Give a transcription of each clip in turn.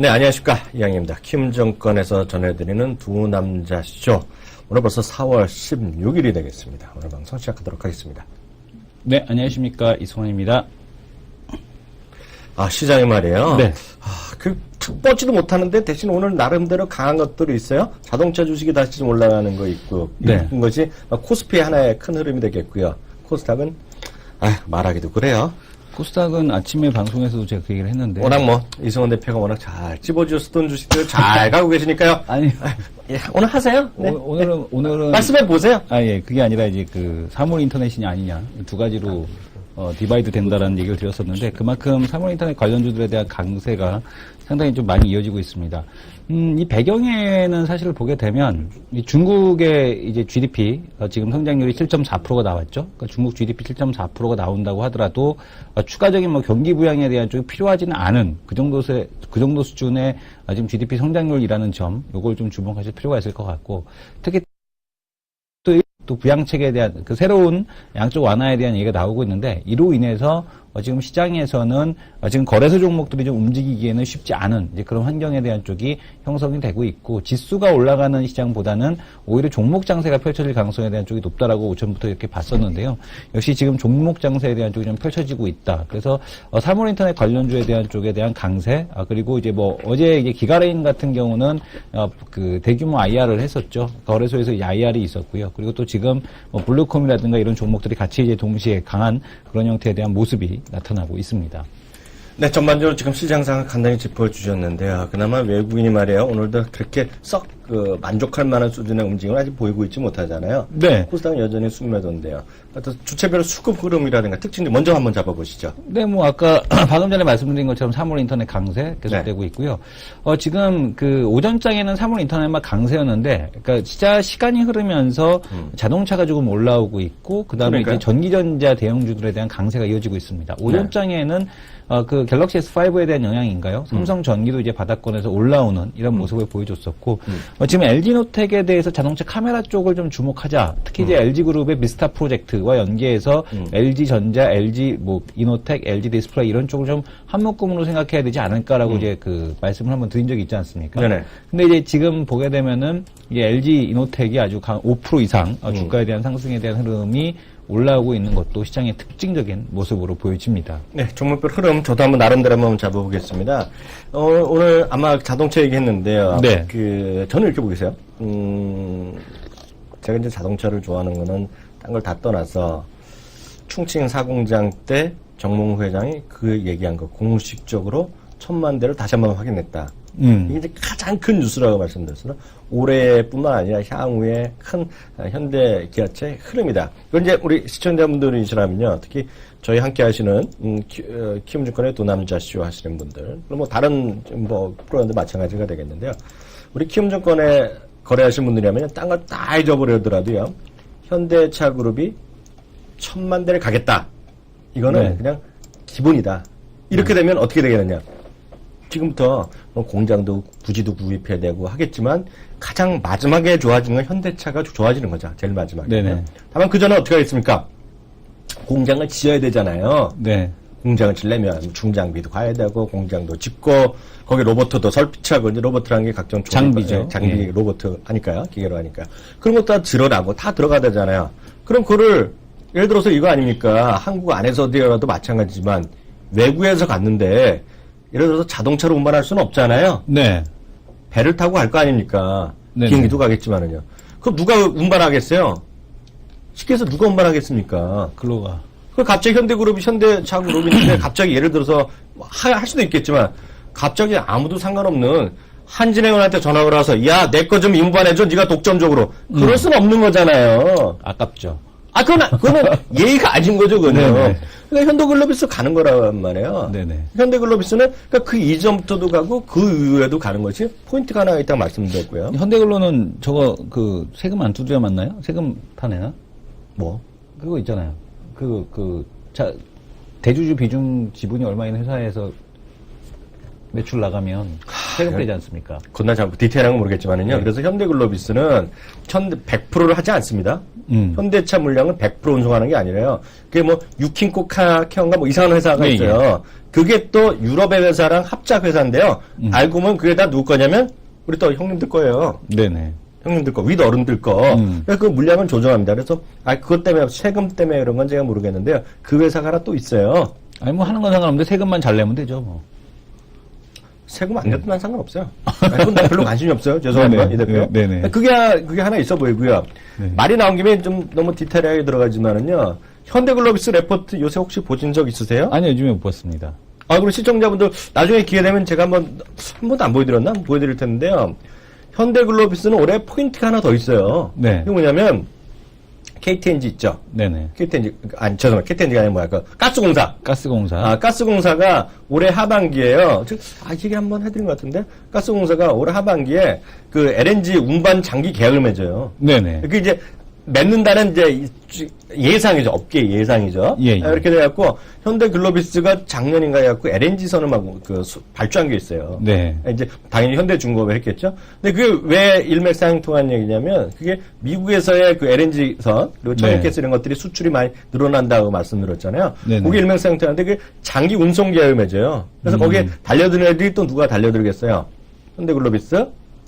네, 안녕하십니까. 이양입니다. 키움증권에서 전해드리는 두 남자 쇼. 오늘 벌써 4월 16일이 되겠습니다. 오늘 방송 시작하도록 하겠습니다. 네, 안녕하십니까. 이승환입니다. 시장이 말이에요. 네. 툭 뻗지도 못하는데 대신 오늘 나름대로 강한 것들이 있어요. 자동차 주식이 다시 좀 올라가는 거 있고. 네. 이런 것이 코스피의 하나의 큰 흐름이 되겠고요. 코스닥은, 말하기도 그래요. 코스닥은 아침에 방송에서도 제가 그 얘기를 했는데. 워낙 이승원 대표가 워낙 잘 찝어주셨던 주식들 잘 가고 계시니까요. 아니. 오늘 하세요. 네. 오늘은. 말씀해 보세요. 예. 그게 아니라 이제 사물 인터넷이 아니냐. 두 가지로, 디바이드 된다라는 얘기를 드렸었는데, 그만큼 사물 인터넷 관련주들에 대한 강세가 상당히 좀 많이 이어지고 있습니다. 이 배경에는 사실 보게 되면, 이 중국의 이제 GDP, 지금 성장률이 7.4%가 나왔죠. 그러니까 중국 GDP 7.4%가 나온다고 하더라도, 추가적인 경기 부양에 대한 쪽이 필요하지는 않은 그 정도 수준의 지금 GDP 성장률이라는 점, 요걸 좀 주목하실 필요가 있을 것 같고, 특히 또 부양책에 대한 새로운 양적 완화에 대한 얘기가 나오고 있는데, 이로 인해서 지금 시장에서는 지금 거래소 종목들이 좀 움직이기에는 쉽지 않은 이제 그런 환경에 대한 쪽이 형성이 되고 있고, 지수가 올라가는 시장보다는 오히려 종목 장세가 펼쳐질 가능성에 대한 쪽이 높다라고 오전부터 이렇게 봤었는데요. 역시 지금 종목 장세에 대한 쪽이 좀 펼쳐지고 있다. 그래서 사물 인터넷 관련주에 대한 쪽에 대한 강세, 그리고 이제 어제 이제 기가레인 같은 경우는 대규모 IR을 했었죠. 거래소에서 이 IR이 있었고요. 그리고 또 지금 블루콤이라든가 이런 종목들이 같이 이제 동시에 강한 그런 형태에 대한 모습이 나타나고 있습니다. 네, 전반적으로 지금 시장 상황 간단히 짚어주셨는데요. 그나마 외국인이 말이에요. 오늘도 그렇게 썩 만족할 만한 수준의 움직임을 아직 보이고 있지 못하잖아요. 네. 코스닥은 여전히 숙매도인데요. 주체별 수급 흐름이라든가 특징들 먼저 한번 잡아보시죠. 네, 아까 방금 전에 말씀드린 것처럼 사물 인터넷 강세 계속되고 있고요. 지금 오전장에는 사물 인터넷만 강세였는데, 그러니까 시간이 흐르면서 자동차가 조금 올라오고 있고, 그 다음에 이제 전기전자 대형주들에 대한 강세가 이어지고 있습니다. 오전장에는 갤럭시 S5에 대한 영향인가요? 삼성 전기도 이제 바닥권에서 올라오는 이런 모습을 보여줬었고, 지금 LG노텍에 대해서 자동차 카메라 쪽을 좀 주목하자. 특히 이제 LG그룹의 미스타 프로젝트와 연계해서 LG전자, LG 이노텍, LG 디스플레이 이런 쪽을 좀 한 묶음으로 생각해야 되지 않을까라고 이제 말씀을 한번 드린 적이 있지 않습니까? 네네. 근데 이제 지금 보게 되면은 이제 LG 이노텍이 아주 5% 이상 주가에 대한 상승에 대한 흐름이 올라오고 있는 것도 시장의 특징적인 모습으로 보여집니다. 네, 종목별 흐름 저도 한번 나름대로 한번 잡아보겠습니다. 오늘 아마 자동차 얘기했는데요. 네. 저는 이렇게 보겠어요. 제가 이제 자동차를 좋아하는 거는 딴 걸 다 떠나서 충칭 사공장 때 정몽 회장이 얘기한 거 공식적으로 1000만 대를 다시 한번 확인했다. 이게 이제 가장 큰 뉴스라고 말씀드렸어요. 올해뿐만 아니라 향후에 큰 현대 기아차의 흐름이다. 이건 이제 우리 시청자분들이시라면요, 특히 저희 함께 하시는 키움증권의 두 남자 쇼 하시는 분들, 그리고 다른 프로그램도 마찬가지가 되겠는데요. 우리 키움증권에 거래하시는 분들이라면 딴 거 다 잊어버리더라도요, 현대차 그룹이 1000만 대를 가겠다. 이거는 그냥 기본이다. 이렇게 되면 어떻게 되겠느냐? 지금부터 공장도 부지도 구입해야 되고 하겠지만 가장 마지막에 좋아지는 건 현대차가 좋아지는 거죠. 제일 마지막에. 네네. 다만 그 전에 어떻게 하겠습니까? 공장을 지어야 되잖아요. 네. 공장을 지려면 중장비도 가야 되고 공장도 짓고 거기 로봇도 설치하고 이제 로봇이라는 게 각종 장비죠. 장비 로봇 하니까요. 기계로 하니까. 그런 것도 다 들어가고 다 들어가야 되잖아요. 그럼 그거를 예를 들어서 이거 아닙니까? 한국 안에서 되어도 마찬가지지만 외국에서 갔는데 예를 들어서 자동차로 운반할 수는 없잖아요. 네. 배를 타고 갈 거 아닙니까? 네네. 비행기도 가겠지만은요. 그럼 누가 운반하겠어요? 쉽게 해서 누가 운반하겠습니까? 글로가. 그 갑자기 현대그룹이 현대차 그룹인데 갑자기 예를 들어서 할 수도 있겠지만 갑자기 아무도 상관없는 한진행원한테 전화가 와서 야, 내 거 좀 운반해줘. 네가 독점적으로. 그럴 수는 없는 거잖아요. 아깝죠. 그거는 예의가 아닌 거죠, 그거는. 네네. 그러니까 현대글로비스 가는 거란 말이에요. 네네. 현대글로비스는 그러니까 그 이전부터도 가고 그 이후에도 가는 것이 포인트가 하나 있다고 말씀드렸고요. 현대글로는 세금 안 두드려 맞나요? 세금 타내나? 그거 있잖아요. 대주주 비중 지분이 얼마인 회사에서 매출 나가면 세금 떼지 않습니까? 그건 잘 디테일한 건 모르겠지만은요. 네. 그래서 현대글로비스는 100%를 하지 않습니다. 현대차 물량을 100% 운송하는 게 아니라요. 그게 유킹코 카케어인가 이상한 회사가 네, 있어요. 그게 또 유럽의 회사랑 합작 회사인데요. 알고 보면 그게 다 누구 거냐면 우리 또 형님들 거예요. 네네. 형님들 거, 윗 어른들 거. 그래서 그 물량은 조정합니다. 그래서 그것 때문에 세금 때문에 그런 건 제가 모르겠는데요. 그 회사가 하나 또 있어요. 아니 뭐 하는 건 상관없는데 세금만 잘 내면 되죠 뭐. 세금 안 내도 난 상관없어요. 그건 나 별로 관심이 없어요. 죄송합니다, 네네. 이 대표. 네네. 그게 하나 있어 보이고요. 네. 말이 나온 김에 좀 너무 디테일하게 들어가지만은요. 현대글로비스 레포트 요새 혹시 보신 적 있으세요? 아니 요즘에 못 봤습니다. 그리고 시청자분들 나중에 기회 되면 제가 한 번도 안 보여드렸나? 보여드릴 텐데요. 현대글로비스는 올해 포인트가 하나 더 있어요. 네. 이게 뭐냐면 KTNG 있죠. 네네. KTNG 죄송합니다. KTNG가 아니라 뭐야? 가스공사. 가스공사. 가스공사가 올해 하반기에요. 얘기 한번 해드린 것 같은데 가스공사가 올해 하반기에 그 LNG 운반 장기 계약을 맺어요. 네네. 그 이제 맺는다는 이제 예상이죠. 업계 예상이죠. 예, 예. 이렇게 돼갖고 현대글로비스가 작년인가 해갖고 LNG선을 막 발주한 게 있어요. 네. 이제 당연히 현대중공업을 했겠죠. 근데 그게 왜 일맥상통한 얘기냐면 그게 미국에서의 그 LNG선 그리고 천연가스 이런 것들이 수출이 많이 늘어난다고 말씀드렸잖아요. 네네. 그게 일맥상통하는데 그 장기 운송 계약을 맺어요. 그래서 거기에 달려드는 애들이 또 누가 달려들겠어요? 현대글로비스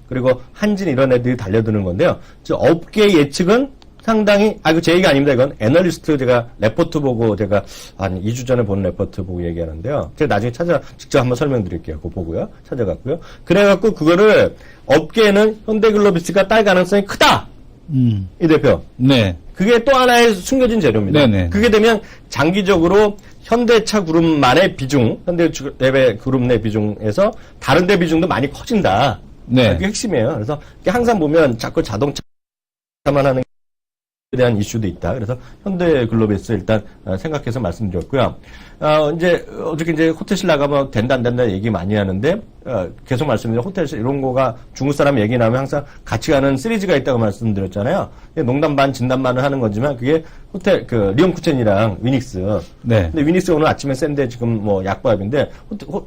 그리고 한진 이런 애들이 달려드는 건데요. 저 업계 예측은 상당히, 이거 제 얘기 아닙니다. 이건 애널리스트 제가 레포트 보고 제가 한 2주 전에 본 레포트 보고 얘기하는데요. 제가 나중에 직접 한번 설명드릴게요. 그거 보고요. 찾아갔고요. 그래갖고 그거를 업계에는 현대글로비스가 딸 가능성이 크다! 이 대표. 네. 그게 또 하나의 숨겨진 재료입니다. 네네. 그게 되면 장기적으로 현대차 그룹만의 비중, 현대 그룹 내 비중에서 다른 데 비중도 많이 커진다. 네. 그게 핵심이에요. 그래서 항상 보면 자꾸 자동차만 하는 에 대한 이슈도 있다. 그래서 현대글로비스 일단 생각해서 말씀드렸고요. 이제 어저께 이제 호텔실 나가면 된다 안 된다 얘기 많이 하는데 계속 말씀드린 호텔실 이런 거가 중국 사람 얘기 나오면 항상 같이 가는 시리즈가 있다고 말씀드렸잖아요. 농담 반 진담 반을 하는 거지만 그게 호텔 리온 쿠첸이랑 위닉스. 네. 근데 위닉스 오늘 아침에 샌데 지금 뭐 약밥인데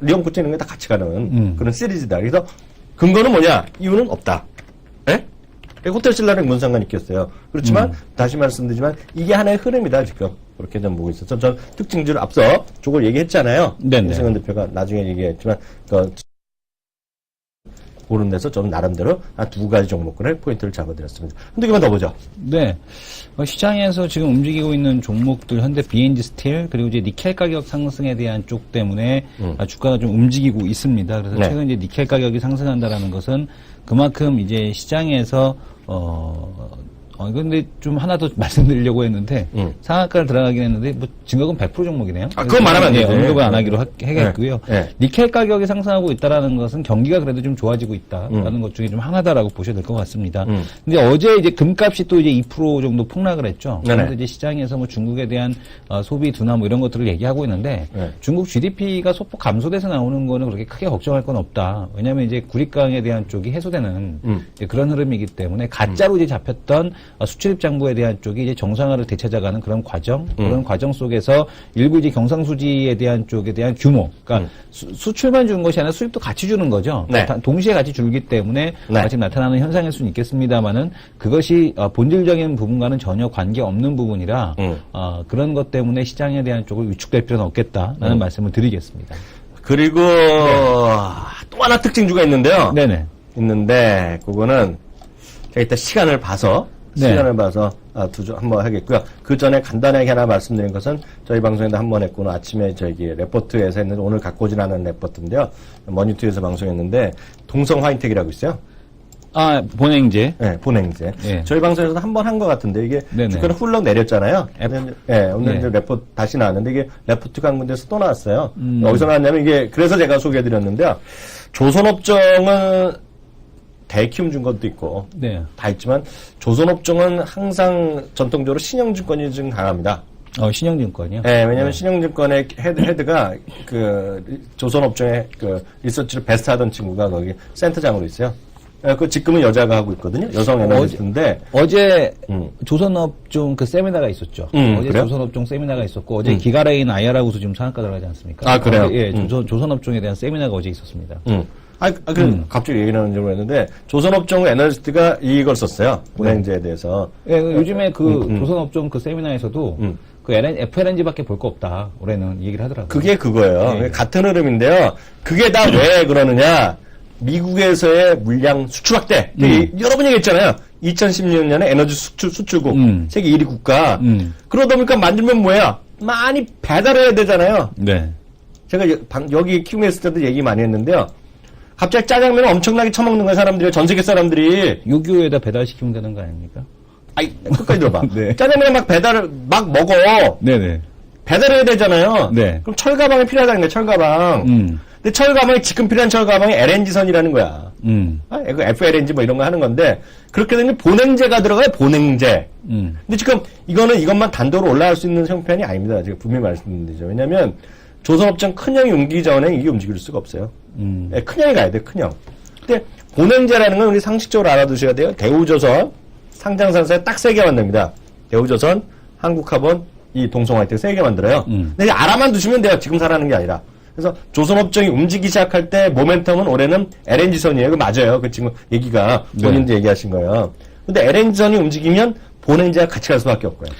리온 쿠첸 이런 게 다 같이 가는 그런 시리즈다. 그래서 근거는 뭐냐? 이유는 없다. 예? 호텔신라랑 뭔 상관이 있겠어요. 그렇지만 다시 말씀드리지만 이게 하나의 흐름이다 지금 그렇게 좀 보고 있어서 전 특징주를 앞서 저걸 얘기했잖아요. 네네. 이승현 대표가 나중에 얘기했지만 오른 데서 저는 나름대로 한 두 가지 종목군의 포인트를 잡아드렸습니다. 한두 개만 더 보죠. 네. 시장에서 지금 움직이고 있는 종목들, 현대 BNG 스틸, 그리고 이제 니켈 가격 상승에 대한 쪽 때문에 주가가 좀 움직이고 있습니다. 그래서 네. 최근 이제 니켈 가격이 상승한다라는 것은 그만큼 이제 시장에서, 근데 좀 하나 더 말씀드리려고 했는데, 상한가를 들어가긴 했는데, 뭐, 증거금 100% 종목이네요. 그건 말하면 안 되죠. 언급을 안 하기로 하겠고요. 네. 니켈 가격이 상승하고 있다라는 것은 경기가 그래도 좀 좋아지고 있다라는 것 중에 좀 하나다라고 보셔야 될 것 같습니다. 근데 어제 이제 금값이 또 이제 2% 정도 폭락을 했죠. 네네. 그래서 이제 시장에서 뭐 중국에 대한 소비 둔화 뭐 이런 것들을 얘기하고 있는데, 네. 중국 GDP가 소폭 감소돼서 나오는 거는 그렇게 크게 걱정할 건 없다. 왜냐하면 이제 구리강에 대한 쪽이 해소되는 이제 그런 흐름이기 때문에 가짜로 이제 잡혔던 수출입 장부에 대한 쪽이 이제 정상화를 되찾아가는 그런 과정, 그런 과정 속에서 일부 이제 경상수지에 대한 쪽에 대한 규모, 그러니까 수출만 주는 것이 아니라 수입도 같이 주는 거죠. 네. 동시에 같이 줄기 때문에 네. 지금 나타나는 현상일 수는 있겠습니다만은 그것이 본질적인 부분과는 전혀 관계 없는 부분이라 그런 것 때문에 시장에 대한 쪽을 위축될 필요는 없겠다라는 말씀을 드리겠습니다. 그리고 또 하나 특징주가 있는데요. 네네. 있는데 그거는 제가 이따 시간을 봐서 네. 한번 하겠고요. 그 전에 간단하게 하나 말씀드린 것은 저희 방송에도 한번 했고 아침에 저기 레포트에서 했는데 오늘 갖고 오진 않은 레포트인데요. 머니투에서 방송했는데 동성 화인텍이라고 있어요. 본행제. 네, 본행제. 예. 저희 방송에서도 한번 한 것 같은데 이게 네네. 주가는 훌렁 내렸잖아요. 네, 오늘 네. 이제 레포트 다시 나왔는데 이게 레포트가 한 군데서 또 나왔어요. 어디서 나왔냐면 이게 그래서 제가 소개해드렸는데요. 조선업종은 대키움 증권도 있고 네. 다 있지만 조선업종은 항상 전통적으로 신영증권이 좀 강합니다. 신영증권이요? 네, 왜냐면 신영증권의 헤드가 그 조선업종의 그 리서치를 베스트 하던 친구가 거기 센터장으로 있어요. 그 지금은 여자가 하고 있거든요. 여성 애널리스트인데 어제 조선업종 그 세미나가 있었죠. 어제 그래요? 조선업종 세미나가 있었고 어제 기가레인 IR하고서 지금 상한가 들어가지 않습니까? 그래요? 예, 조선업종에 대한 세미나가 어제 있었습니다. 갑자기 얘기 나오는 줄 알았는데, 조선업종 애널리스트가 이걸 썼어요. 본행제에 대해서. 예, 요즘에 조선업종 그 세미나에서도 그 FLNG밖에 볼 거 없다. 올해는 이 얘기를 하더라고요. 그게 그거예요. 네. 같은 흐름인데요. 그게 다 왜 그러느냐. 미국에서의 물량 수출 확대. 여러 번 얘기했잖아요. 2016년에 에너지 수출국. 세계 1위 국가. 그러다 보니까 만들면 뭐야? 많이 배달해야 되잖아요. 네. 제가 여기 키움에 있을 때도 얘기 많이 했는데요. 갑자기 짜장면을 엄청나게 처먹는 거야, 사람들이. 전 세계 사람들이. 요교에다 배달시키면 되는 거 아닙니까? 아이, 끝까지 들어봐. 네. 짜장면을 막 먹어. 네네. 배달해야 되잖아요. 네. 그럼 철가방이 필요하다는 거야, 철가방. 근데 철가방이 지금 필요한 철가방이 LNG선이라는 거야. 이거 FLNG 뭐 이런 거 하는 건데, 그렇게 되면 본행제가 들어가요, 본행제. 근데 지금 이것만 단도로 올라갈 수 있는 형편이 아닙니다. 제가 분명히 말씀드리죠. 왜냐면, 조선업종 큰형이 움직이기 전에 이게 움직일 수가 없어요. 큰형이 가야 돼, 큰형. 근데 본행제라는 건 우리 상식적으로 알아두셔야 돼요. 대우조선, 상장사에서 딱 3개 만듭니다. 대우조선, 한국화본, 이 동성화이텍 3개 만들어요. 근데 알아만 두시면 돼요. 지금 살아는 게 아니라. 그래서 조선업종이 움직이기 시작할 때 모멘텀은 올해는 LNG선이에요. 그 맞아요. 그 지금 얘기가 본인도 얘기하신 거예요. 근데 LNG선이 움직이면 본행제가 같이 갈 수밖에 없고요.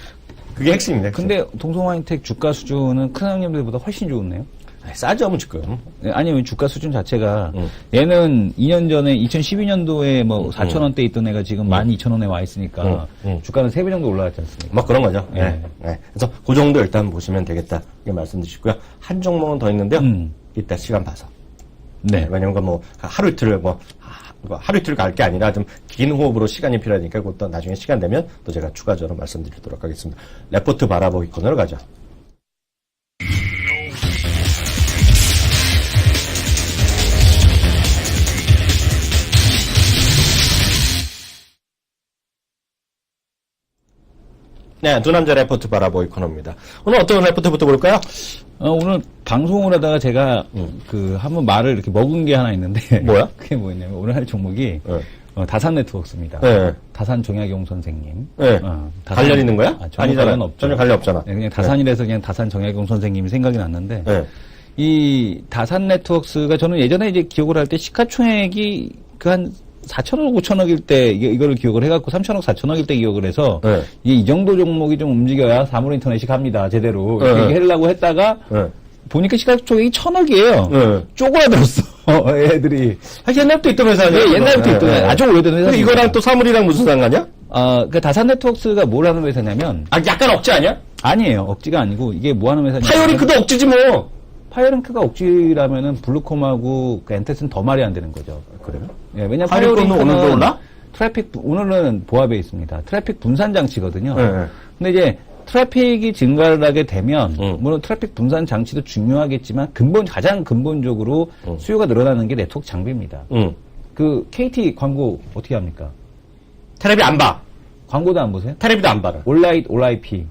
그게 핵심입니다. 핵심. 근데 동성화이텍 주가 수준은 큰 형님들보다 훨씬 좋네요. 싸죠, 지금. 아니면 주가 수준 자체가 얘는 2년 전에 2012년도에 뭐 4,000원대 있던 애가 지금 12,000원에 와 있으니까 주가는 3배 정도 올라갔지 않습니까? 뭐 그런 거죠. 네. 그래서 그 정도 일단 보시면 되겠다. 이렇게 말씀드리고요. 한 종목은 더 있는데요. 이따 시간 봐서. 네. 왜냐면 뭐 하루 이틀 하루 이틀 갈 게 아니라 좀 긴 호흡으로 시간이 필요하니까 그것도 나중에 시간 되면 또 제가 추가적으로 말씀드리도록 하겠습니다. 레포트 바라보기 코너로 가죠. 네, 두 남자 레포트 바라보기 코너입니다. 오늘 어떤 레포트부터 볼까요? 오늘 방송을 하다가 제가 한번 말을 이렇게 먹은 게 하나 있는데 뭐야? 그게 뭐였냐면 오늘 할 종목이 다산 네트워크입니다. 네. 다산 정약용 선생님. 네. 관련 있는 거야? 전혀 관련 없죠. 전혀 관련 없잖아. 네, 그냥 다산이라서 그냥 다산 정약용 선생님이 생각이 났는데 이 다산 네트워크가 저는 예전에 이제 기억을 할 때 시가총액이 한 4천억, 5천억일 때 이거를 기억을 해갖고 3천억, 4천억일 때 기억을 해서 이게 이 정도 종목이 좀 움직여야 사물인터넷이 갑니다. 제대로 이렇게 하려고 했다가 보니까 시가총액이 1,000억이에요. 쪼그라들었어. 애들이. 옛날부터 있던 회사 아니야? 옛날부터 있던 회사. 아주 오래된 회사. 근데 이거랑 또 사물이랑 무슨 상관이야? 그 다산 네트워크가 뭘 하는 회사냐면. 약간 억지 아니야? 아니에요. 억지가 아니고 이게 뭐 하는 회사냐면. 파이어링크도 억지지 뭐. 파이어링크가 억지라면은 블루콤하고 그 엔테스는 더 말이 안 되는 거죠. 그래요? 예, 왜냐면 파이어링크는 오늘도 올라? 오늘은 보합에 있습니다. 트래픽 분산 장치거든요. 네. 근데 이제 트래픽이 증가를 하게 되면 물론 트래픽 분산 장치도 중요하겠지만 가장 근본적으로 수요가 늘어나는 게 네트워크 장비입니다. 그 KT 광고 어떻게 합니까? 테레비 안 봐. 광고도 안 보세요? 테레비도 안 봐라. 올라잇 올IP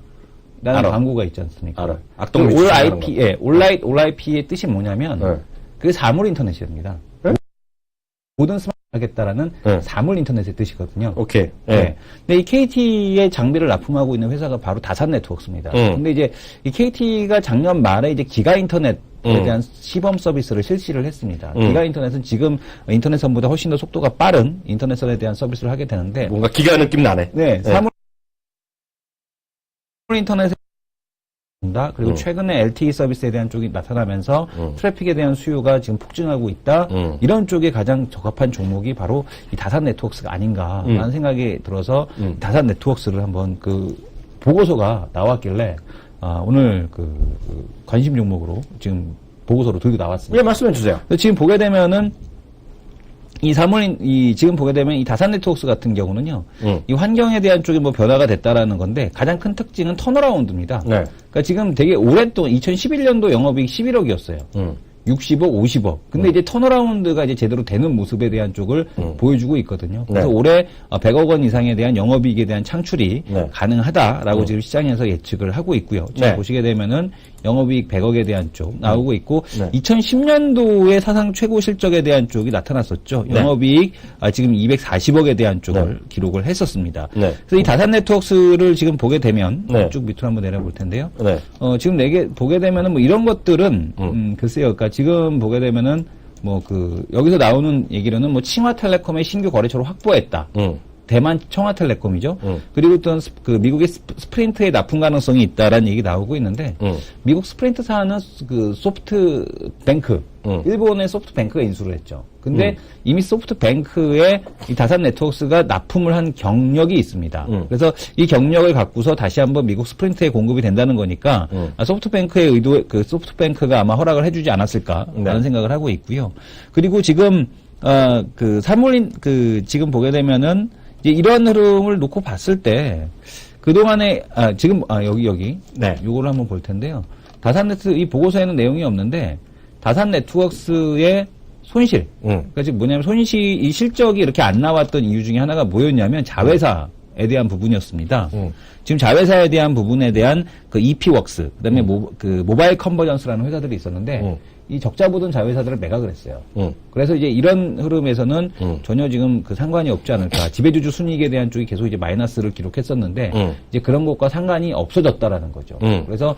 라는 알아. 광고가 있지 않습니까? 알아. 올 IP, 올라잇 올IP의 뜻이 뭐냐면 그게 사물 인터넷입니다. 모든 스마트 하겠다라는 사물 인터넷의 뜻이거든요. 오케이. 네. 근데 이 KT의 장비를 납품하고 있는 회사가 바로 다산 네트워크입니다. 근데 이제 이 KT가 작년 말에 이제 기가 인터넷에 대한 시범 서비스를 실시를 했습니다. 기가 인터넷은 지금 인터넷선보다 훨씬 더 속도가 빠른 인터넷선에 대한 서비스를 하게 되는데 뭔가 기가 느낌 나네. 네. 사물 인터넷에 그리고 최근에 LTE 서비스에 대한 쪽이 나타나면서 트래픽에 대한 수요가 지금 폭증하고 있다. 이런 쪽에 가장 적합한 종목이 바로 이 다산 네트워크가 아닌가라는 생각이 들어서 다산 네트워크를 한번 보고서가 나왔길래 오늘 관심 종목으로 지금 보고서로 들고 나왔습니다. 예, 말씀해 주세요. 지금 보게 되면은 지금 보게 되면 이 다산 네트워크 같은 경우는요, 이 환경에 대한 쪽에 뭐 변화가 됐다라는 건데, 가장 큰 특징은 턴어라운드입니다. 네. 그러니까 지금 되게 오랫동안, 2011년도 영업이익 11억이었어요. 60억, 50억. 근데 이제 턴어라운드가 이제 제대로 되는 모습에 대한 쪽을 보여주고 있거든요. 그래서 올해 100억 원 이상에 대한 영업이익에 대한 창출이 가능하다라고 지금 시장에서 예측을 하고 있고요. 지금 보시게 되면은 영업이익 100억에 대한 쪽 나오고 있고 2010년도에 사상 최고 실적에 대한 쪽이 나타났었죠. 영업이익 지금 240억에 대한 쪽을 기록을 했었습니다. 그래서 이 다산 네트워크를 지금 보게 되면 쭉 밑으로 한번 내려볼 텐데요. 지금 보게 되면은 뭐 이런 것들은 글쎄요. 그러니까 지금 보게 되면은 여기서 나오는 얘기로는 칭화텔레콤의 신규 거래처를 확보했다. 대만 청화텔레콤이죠. 그리고 또 미국의 스프린트에 납품 가능성이 있다라는 얘기 나오고 있는데 미국 스프린트사는 그 소프트뱅크 일본의 소프트뱅크가 인수를 했죠. 근데 이미 소프트뱅크에 이 다산 네트워크스가 납품을 한 경력이 있습니다. 그래서 이 경력을 갖고서 다시 한번 미국 스프린트에 공급이 된다는 거니까 소프트뱅크의 소프트뱅크가 아마 허락을 해주지 않았을까라는 생각을 하고 있고요. 그리고 지금 지금 보게 되면은 이제 이런 흐름을 놓고 봤을 때, 그동안에, 여기. 네. 요거를 한번 볼 텐데요. 이 보고서에는 내용이 없는데, 다산 네트워크스의 손실. 그러니까 지금 뭐냐면 이 실적이 이렇게 안 나왔던 이유 중에 하나가 뭐였냐면 자회사에 대한 부분이었습니다. 지금 자회사에 대한 부분에 대한 그 EP웍스, 그 다음에 모바일 컨버전스라는 회사들이 있었는데, 이 적자 보던 자회사들을 매각을 했어요. 그래서 이제 이런 흐름에서는 전혀 지금 상관이 없지 않을까. 지배주주 순이익에 대한 쪽이 계속 이제 마이너스를 기록했었는데 이제 그런 것과 상관이 없어졌다라는 거죠. 그래서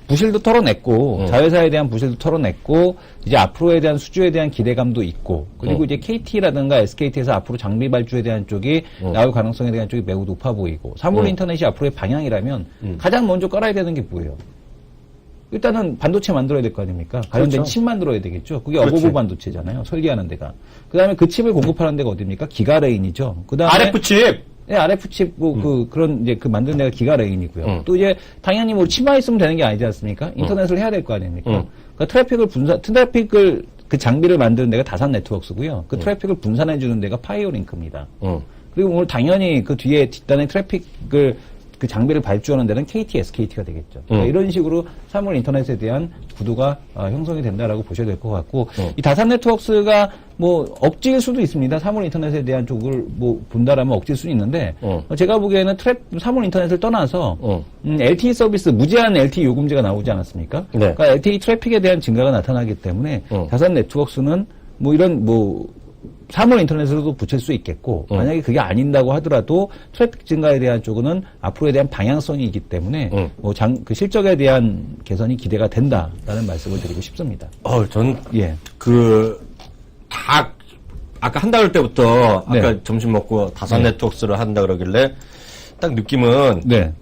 부실도 털어냈고 자회사에 대한 부실도 털어냈고 이제 앞으로에 대한 수주에 대한 기대감도 있고 그리고 이제 KT라든가 SKT에서 앞으로 장비 발주에 대한 쪽이 나올 가능성에 대한 쪽이 매우 높아 보이고 사물인터넷이 앞으로의 방향이라면 가장 먼저 깔아야 되는 게 뭐예요? 일단은 반도체 만들어야 될 거 아닙니까? 관련된 그렇죠. 칩 만들어야 되겠죠. 그게 그렇지. 어버브 반도체잖아요. 설계하는 데가. 그 다음에 그 칩을 공급하는 데가 어디입니까? 기가레인이죠. 그 다음에 RF칩. 네, RF칩 그런 이제 만드는 데가 기가레인이고요. 또 이제 당연히 칩만 있으면 되는 게 아니지 않습니까? 인터넷을 해야 될 거 아닙니까? 그러니까 트래픽을 그 장비를 만드는 데가 다산 네트워크스고요. 그 트래픽을 분산해 주는 데가 파이오링크입니다. 그리고 오늘 당연히 그 뒤에 뒷단에 트래픽을 그 장비를 발주하는 데는 KT, SKT가 되겠죠. 그러니까 이런 식으로 사물 인터넷에 대한 구도가 형성이 된다라고 보셔야 될 것 같고 이 다산 네트워크스가 억지일 수도 있습니다. 사물 인터넷에 대한 쪽을 본다라면 억지일 수는 있는데 제가 보기에는 사물 인터넷을 떠나서 LTE 서비스 무제한 LTE 요금제가 나오지 않았습니까? 네. 그러니까 LTE 트래픽에 대한 증가가 나타나기 때문에 다산 네트워크스는 이런 사물 인터넷으로도 붙일 수 있겠고 만약에 그게 아닌다고 하더라도 트래픽 증가에 대한 쪽은 앞으로에 대한 방향성이 있기 때문에 그 실적에 대한 개선이 기대가 된다라는 말씀을 드리고 싶습니다. 전 예. 아까 한다 그럴 때부터 네. 아까 점심 먹고 다산 네. 네트워크스를 한다 그러길래 딱 느낌은 네.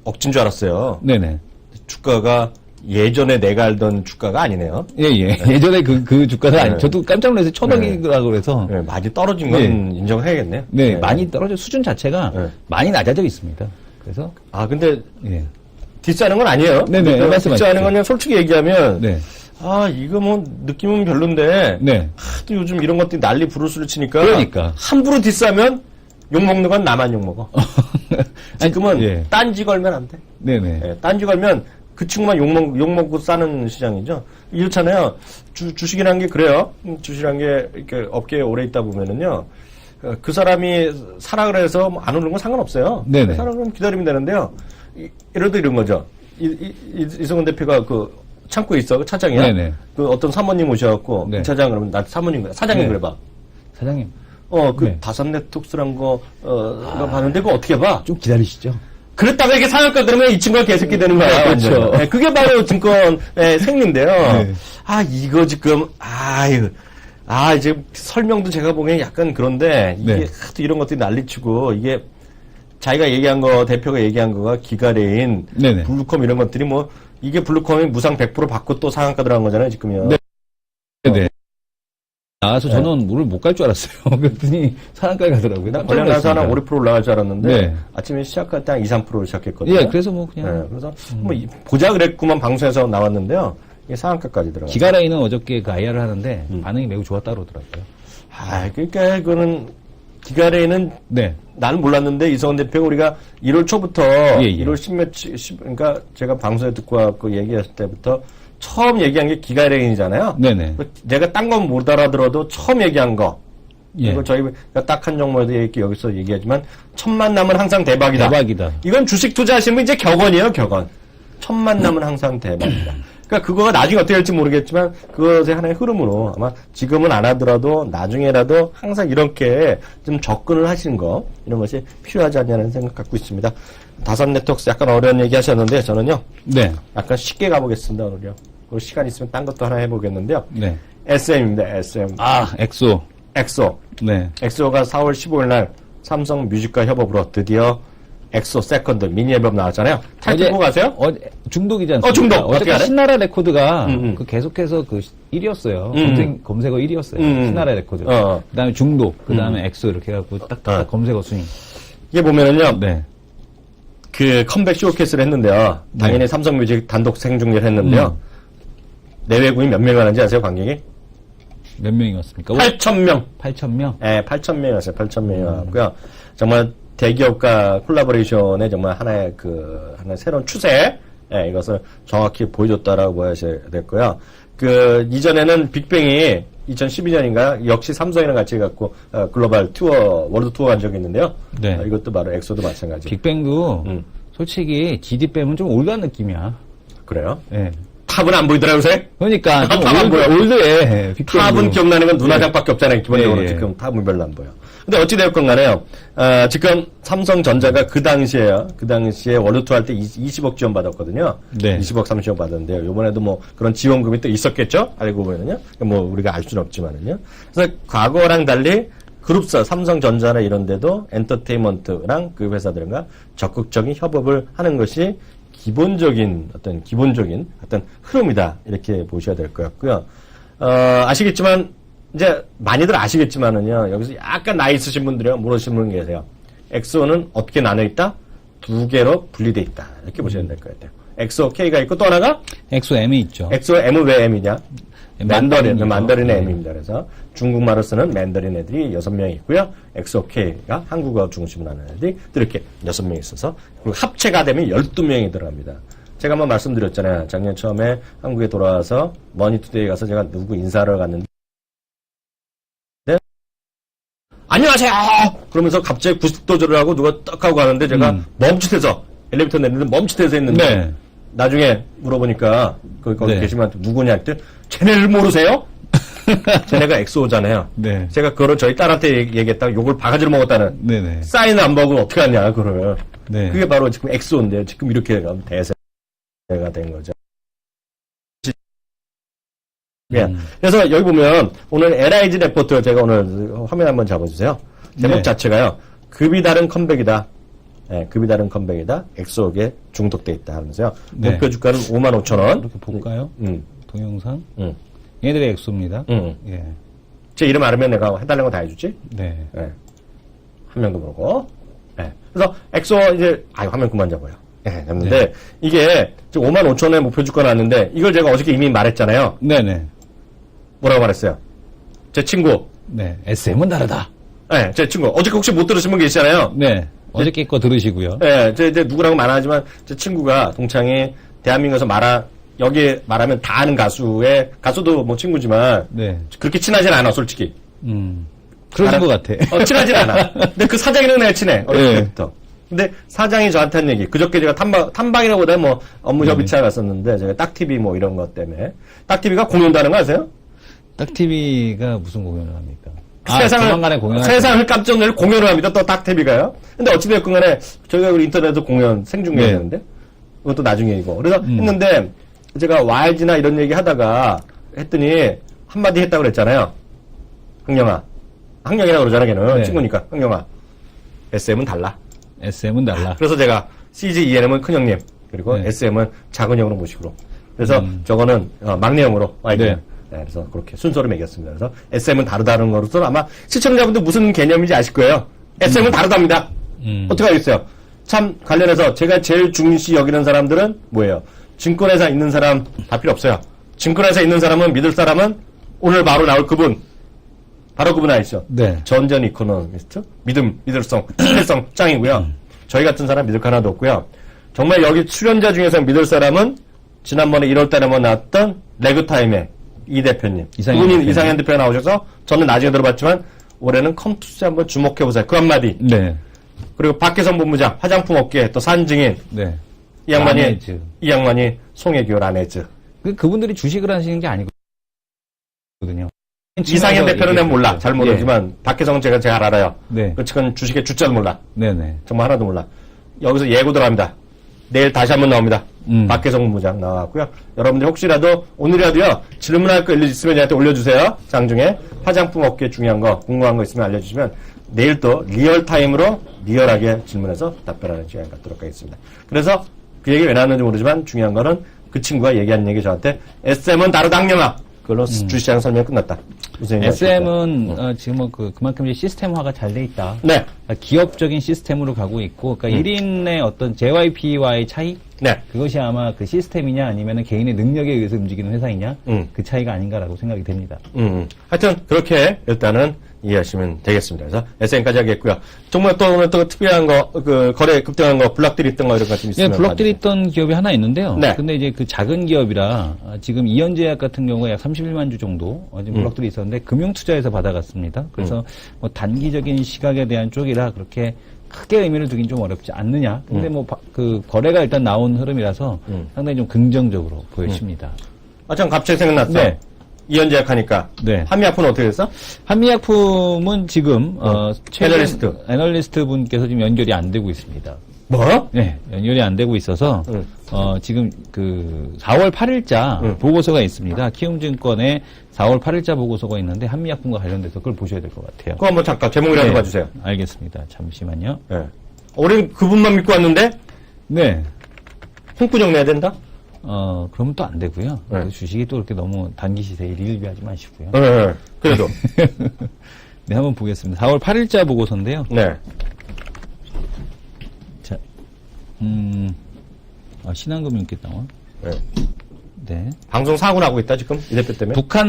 억진 줄 알았어요. 네네. 주가가 예전에 내가 알던 주가가 아니네요. 예. 예전에 그 주가는 네. 아니, 저도 깜짝 놀라서 천억이라고 그래서. 네, 많이 떨어진 건 네. 인정해야겠네요. 네, 많이 떨어져, 수준 자체가 네. 많이 낮아져 있습니다. 그래서. 근데 예. 디스하는 건 아니에요. 네네, 말씀하십시오. 디스하는 건 그냥 솔직히 얘기하면 네. 이거 느낌은 별론데 네. 또 요즘 이런 것들이 난리 부르스를 치니까 그러니까. 함부로 디스하면 욕먹는 건 나만 욕먹어. 지금은 예. 딴지 걸면 안 돼. 네네. 예, 딴지 걸면 그 친구만 욕먹고 싸는 시장이죠. 이렇잖아요. 주식이라는 게 그래요. 주식이라는 게 이렇게 업계에 오래 있다 보면은요. 그 사람이 사라 그래서 안 오르는 건 상관없어요. 네네. 사라 그러면 기다리면 되는데요. 예를 들어 이런 거죠. 이성훈 대표가 창고에 있어. 그 차장이야. 네네. 그 어떤 사모님 오셔갖고 네. 그 차장 그러면 나 사모님 사장님 네. 그래봐. 사장님. 그 네. 다산 네트워크스란 거 봤는데 그거 어떻게 봐? 좀 기다리시죠. 그랬다가 이게 상한가 들으면 이 친구가 개새끼 되는 거야. 그렇죠. 완전. 네, 그게 바로 증권의 생리인데요. 네. 이거 지금, 이제 설명도 제가 보기엔 약간 그런데, 이게 네. 하도 이런 것들이 난리치고, 이게 자기가 얘기한 거, 대표가 얘기한 거가 기가레인, 네네. 블루컴 이런 것들이 이게 블루컴이 무상 100% 받고 또 상한가 들어간 거잖아요, 지금요. 네. 네. 나와서 저는 물을 못 갈 줄 알았어요. 그랬더니 상한가에 가더라고요. 나 관련해서 한 5% 올라갈 줄 알았는데, 네. 아침에 시작할 때 한 2~3% 시작했거든요. 예, 그래서 그냥. 네, 그래서 보자 그랬구만 방송에서 나왔는데요. 이게 상한가까지 들어가요. 기가라인은 어저께 그 IR을 하는데 반응이 매우 좋았다 그러더라고요. 그러니까 그거는 기가레인은 네. 나는 몰랐는데 이성훈 대표가 우리가 1월 초부터 예. 1월 10몇 그러니까 제가 방송에 듣고 와서 얘기했을 때부터 처음 얘기한 게 기가레인이잖아요. 네네. 내가 딴 건 못 알아들어도 처음 얘기한 거. 예. 이거 저희가 딱 한 종목에도 이렇게 여기서 얘기하지만 천만 남은 항상 대박이다. 대박이다. 이건 주식 투자하시면 이제 격언이에요, 격언. 천만 남은 항상 대박이다. 그러니까 그거가 나중에 어떻게 될지 모르겠지만 그것의 하나의 흐름으로 아마 지금은 안 하더라도 나중에라도 항상 이렇게 좀 접근을 하시는 거 이런 것이 필요하지 않냐는 생각 갖고 있습니다. 다산 네트워크스 약간 어려운 얘기 하셨는데 저는요. 네. 약간 쉽게 가보겠습니다, 오늘요. 그리고 시간 있으면 딴 것도 하나 해보겠는데요. 네. SM입니다. SM. 아, 엑소. 엑소. 네. 엑소가 4월 15일 날 삼성 뮤직과 협업으로 드디어 엑소 세컨드 미니 앨범 나왔잖아요. 타이틀 보고 가세요? 중독이지 않습니까? 중독. 어떻게 어저께 알아요? 신나라 레코드가 그 계속해서 그 1위였어요. 검색어 1위였어요. 신나라 레코드. 그다음에 중독, 그다음에 엑소 이렇게 해갖고 딱 검색어 순위. 이게 보면은요. 네. 그 컴백 쇼케이스를 했는데요. 당연히 삼성 뮤직 단독 생중계를 했는데요. 내외국인 몇 명 가는지 아세요, 관객이? 몇 명이 왔습니까? 8,000명. 8,000명? 네, 8,000명이었어요. 8,000명이 왔고요. 정말 대기업과 콜라보레이션의 정말 하나의 새로운 추세, 예, 이것을 정확히 보여줬다라고 봐야 됐고요. 이전에는 빅뱅이 2012년인가 역시 삼성이랑 같이 해갖고, 글로벌 투어, 월드 투어 간 적이 있는데요. 네. 이것도 바로 엑소도 마찬가지. 빅뱅도 솔직히 GD 빼면 좀 올드한 느낌이야. 그래요? 네. 탑은 안 보이더라고요, 요새? 그러니까 좀 탑 안 보여. 올드해. 빅뱅도. 탑은 기억나는 건 눈화장밖에 없잖아요, 기본적으로. 예, 예. 지금 탑은 별로 안 보여. 근데 어찌되었건 간에요, 지금 삼성전자가 그 당시에 월드투어 할 때 20억 지원 받았거든요. 네. 20억, 30억 받았는데요. 요번에도 뭐 그런 지원금이 또 있었겠죠? 알고 보면은요. 뭐 우리가 알 수는 없지만은요. 그래서 과거랑 달리 그룹사, 삼성전자나 이런 데도 엔터테인먼트랑 그 회사들과 적극적인 협업을 하는 것이 기본적인 어떤 흐름이다. 이렇게 보셔야 될 것 같고요. 아시겠지만, 이제 많이들 아시겠지만은요, 여기서 약간 나이 있으신 분들이요, 모르시는 분 계세요. 엑소는 어떻게 나눠 있다? 두 개로 분리돼 있다. 이렇게 보시면 될 것 같아요. 엑소 K가 있고 또 하나가 엑소 M이 있죠. 엑소 M은 왜 M이냐? 만다린이죠. 만다린의 네. M입니다. 그래서 중국말을 쓰는 만다린 애들이 6명 있고요. 엑소 K가 한국어 중심으로 하는 애들이 또 이렇게 6명 있어서 그리고 합체가 되면 12명이 들어갑니다. 제가 한번 말씀드렸잖아요. 작년 처음에 한국에 돌아와서 머니투데이 가서 제가 누구 인사를 갔는데 안녕하세요! 그러면서 갑자기 90도절을 하고 누가 떡 하고 가는데 제가 멈칫해서 엘리베이터 내리는데 멈칫해서 했는데 네. 나중에 물어보니까 거기 네. 계신 분한테 누구냐 할 때 쟤네를 모르세요? 쟤네가 엑소잖아요. 네. 제가 그거를 저희 딸한테 얘기했다가 욕을 바가지로 먹었다는 네네. 사인을 안 보고 어떻게 하냐 그거를. 네. 그게 바로 지금 엑소인데 지금 이렇게 가면 대세가 된 거죠. 예. 그래서 여기 보면 오늘 LIG 레포트 제가 오늘 화면 한번 잡아주세요. 제목 네. 자체가요. 급이 다른 컴백이다. 예, 급이 다른 컴백이다. 엑소에게 중독돼 있다 하면서요. 네. 목표 주가는 55,000원. 이렇게 볼까요? 동영상. 응. 얘들이 엑소입니다. 응. 예. 제 이름 알으면 내가 해달라는 거 다 해주지? 네. 예. 한 명도 모르고. 예. 그래서 엑소 이제, 화면 그만 잡아요. 예, 잡는데, 네. 이게 지금 55,000원에 목표 주가 나왔는데, 이걸 제가 어저께 이미 말했잖아요. 네네. 뭐라고 말했어요? 제 친구. 네. SM은 다르다. 예, 제 친구. 어저께 혹시 못 들으신 분 계시잖아요. 네. 어저께 거 들으시고요. 예, 이제 누구라고 말하지만, 제 친구가, 동창이, 대한민국에서 여기 말하면 다 아는 가수도 뭐 친구지만, 네. 그렇게 친하진 않아, 솔직히. 그러신 것 같아. 친하진 않아. 근데 그 사장이랑 내가 친해, 어렸을 네. 때부터. 근데 사장이 저한테 한 얘기, 그저께 제가 탐방이라고 뭐 업무 협의차 갔었는데, 제가 딱TV 뭐 이런 것 때문에. 딱TV가 공연도 하는 거 아세요? 딱TV가 무슨 공연을 합니까? 세상을, 공연을 세상을 깜짝 놀랄 공연을 합니다. 또 딱TV가요. 근데 어찌됐건 간에 저희가 우리 인터넷 공연 생중계 했는데, 그것도 나중에이고. 그래서 했는데, 제가 YG나 이런 얘기 하다가 했더니, 한마디 했다고 그랬잖아요. 흥영아. 흥영이라고 그러잖아, 걔는. 네. 친구니까. 흥영아. SM은 달라. SM은 달라. 그래서 제가 CG ENM은 큰형님, 그리고 네. SM은 작은형으로 모시고. 그래서 저거는 막내형으로 YG. 네. 네, 그래서 그렇게 순서로 매겼습니다. 그래서 SM은 다르다는 거로서 아마 시청자분들 무슨 개념인지 아실 거예요. SM은 다르답니다. 어떻게 알겠어요? 참 관련해서 제가 제일 중시 여기는 사람들은 뭐예요? 증권회사 있는 사람 다 필요 없어요. 증권회사 있는 사람은 믿을 사람은 오늘 바로 나올 그분. 바로 그분 아시죠? 네. 전전 이코노미스트? 믿을성, 신뢰성 짱이고요. 저희 같은 사람 믿을 거 하나도 없고요. 정말 여기 출연자 중에서 믿을 사람은 지난번에 1월달에 한번 나왔던 레그타임의 이 대표님. 이상현 대표가 나오셔서 저는 나중에 들어봤지만 올해는 컴투스에 한번 주목해보세요. 그 한마디. 네. 그리고 박계선 본부장, 화장품 업계 또 산증인. 네. 이 양반이 송혜교 라네즈. 그분들이 주식을 하시는 게 아니거든요. 이상현 대표는 내가 몰라. 잘 모르지만 박계성은 제가 잘 알아요. 네. 그 측은 주식의 주자도 몰라. 네네. 정말 하나도 몰라. 여기서 예고 들어갑니다. 내일 다시 한번 나옵니다. 박혜성 본부장 나왔고요. 여러분들 혹시라도 오늘이라도요 질문할 거 있으면 저한테 올려주세요. 장중에 화장품 업계 중요한 거 궁금한 거 있으면 알려주시면 내일 또 리얼타임으로 리얼하게 질문해서 답변하는 시간 갖도록 하겠습니다. 그래서 그 얘기 왜 나왔는지 모르지만 중요한 거는 그 친구가 얘기한 얘기 저한테 SM은 다르당념아 그걸로 주시장 설명 끝났다. SM은 지금 뭐 그만큼 이제 시스템화가 잘 돼 있다. 네. 기업적인 시스템으로 가고 있고, 그러니까 1인의 어떤 JYP와의 차이? 네. 그것이 아마 그 시스템이냐 아니면 개인의 능력에 의해서 움직이는 회사이냐? 그 차이가 아닌가라고 생각이 됩니다. 하여튼 그렇게 일단은 이해하시면 되겠습니다. 그래서 SM까지 하겠고요. 정말 또 오늘 또 특별한 거, 거래 급등한 거, 블락들이 있던 거 이런 거 좀 있으면. 네, 블락들이 있던 기업이 하나 있는데요. 네. 근데 이제 그 작은 기업이라 지금 이현제약 같은 경우에 약 31만 주 정도 지금 블락들이 있었는데 금융투자에서 받아갔습니다. 그래서 뭐 단기적인 시각에 대한 쪽이라 그렇게 크게 의미를 두긴 좀 어렵지 않느냐. 근데 뭐 그 거래가 일단 나온 흐름이라서 상당히 좀 긍정적으로 보여집니다. 참 갑자기 생각났어. 네. 이현제약 하니까. 네. 한미약품은 어떻게 됐어? 한미약품은 지금 최근 애널리스트 분께서 지금 연결이 안 되고 있습니다. 뭐? 네, 연결이 안 되고 있어서 지금 그 4월 8일자 보고서가 있습니다. 키움증권의 4월 8일자 보고서가 있는데 한미약품과 관련돼서 그걸 보셔야 될 것 같아요. 그거 한번 잠깐 제목이라도 네, 봐주세요. 알겠습니다. 잠시만요. 네. 우린 그분만 믿고 왔는데 네. 홍구정 내야 된다? 그러면 또 안 되고요. 네. 주식이 또 이렇게 너무 단기 시세에 일비하지 마시고요. 네. 그래도. 네, 한번 보겠습니다. 4월 8일자 보고서인데요. 네. 자, 신한금융께 나와. 네. 네. 방송 사고 나고 있다 지금 이 대표 때문에. 북한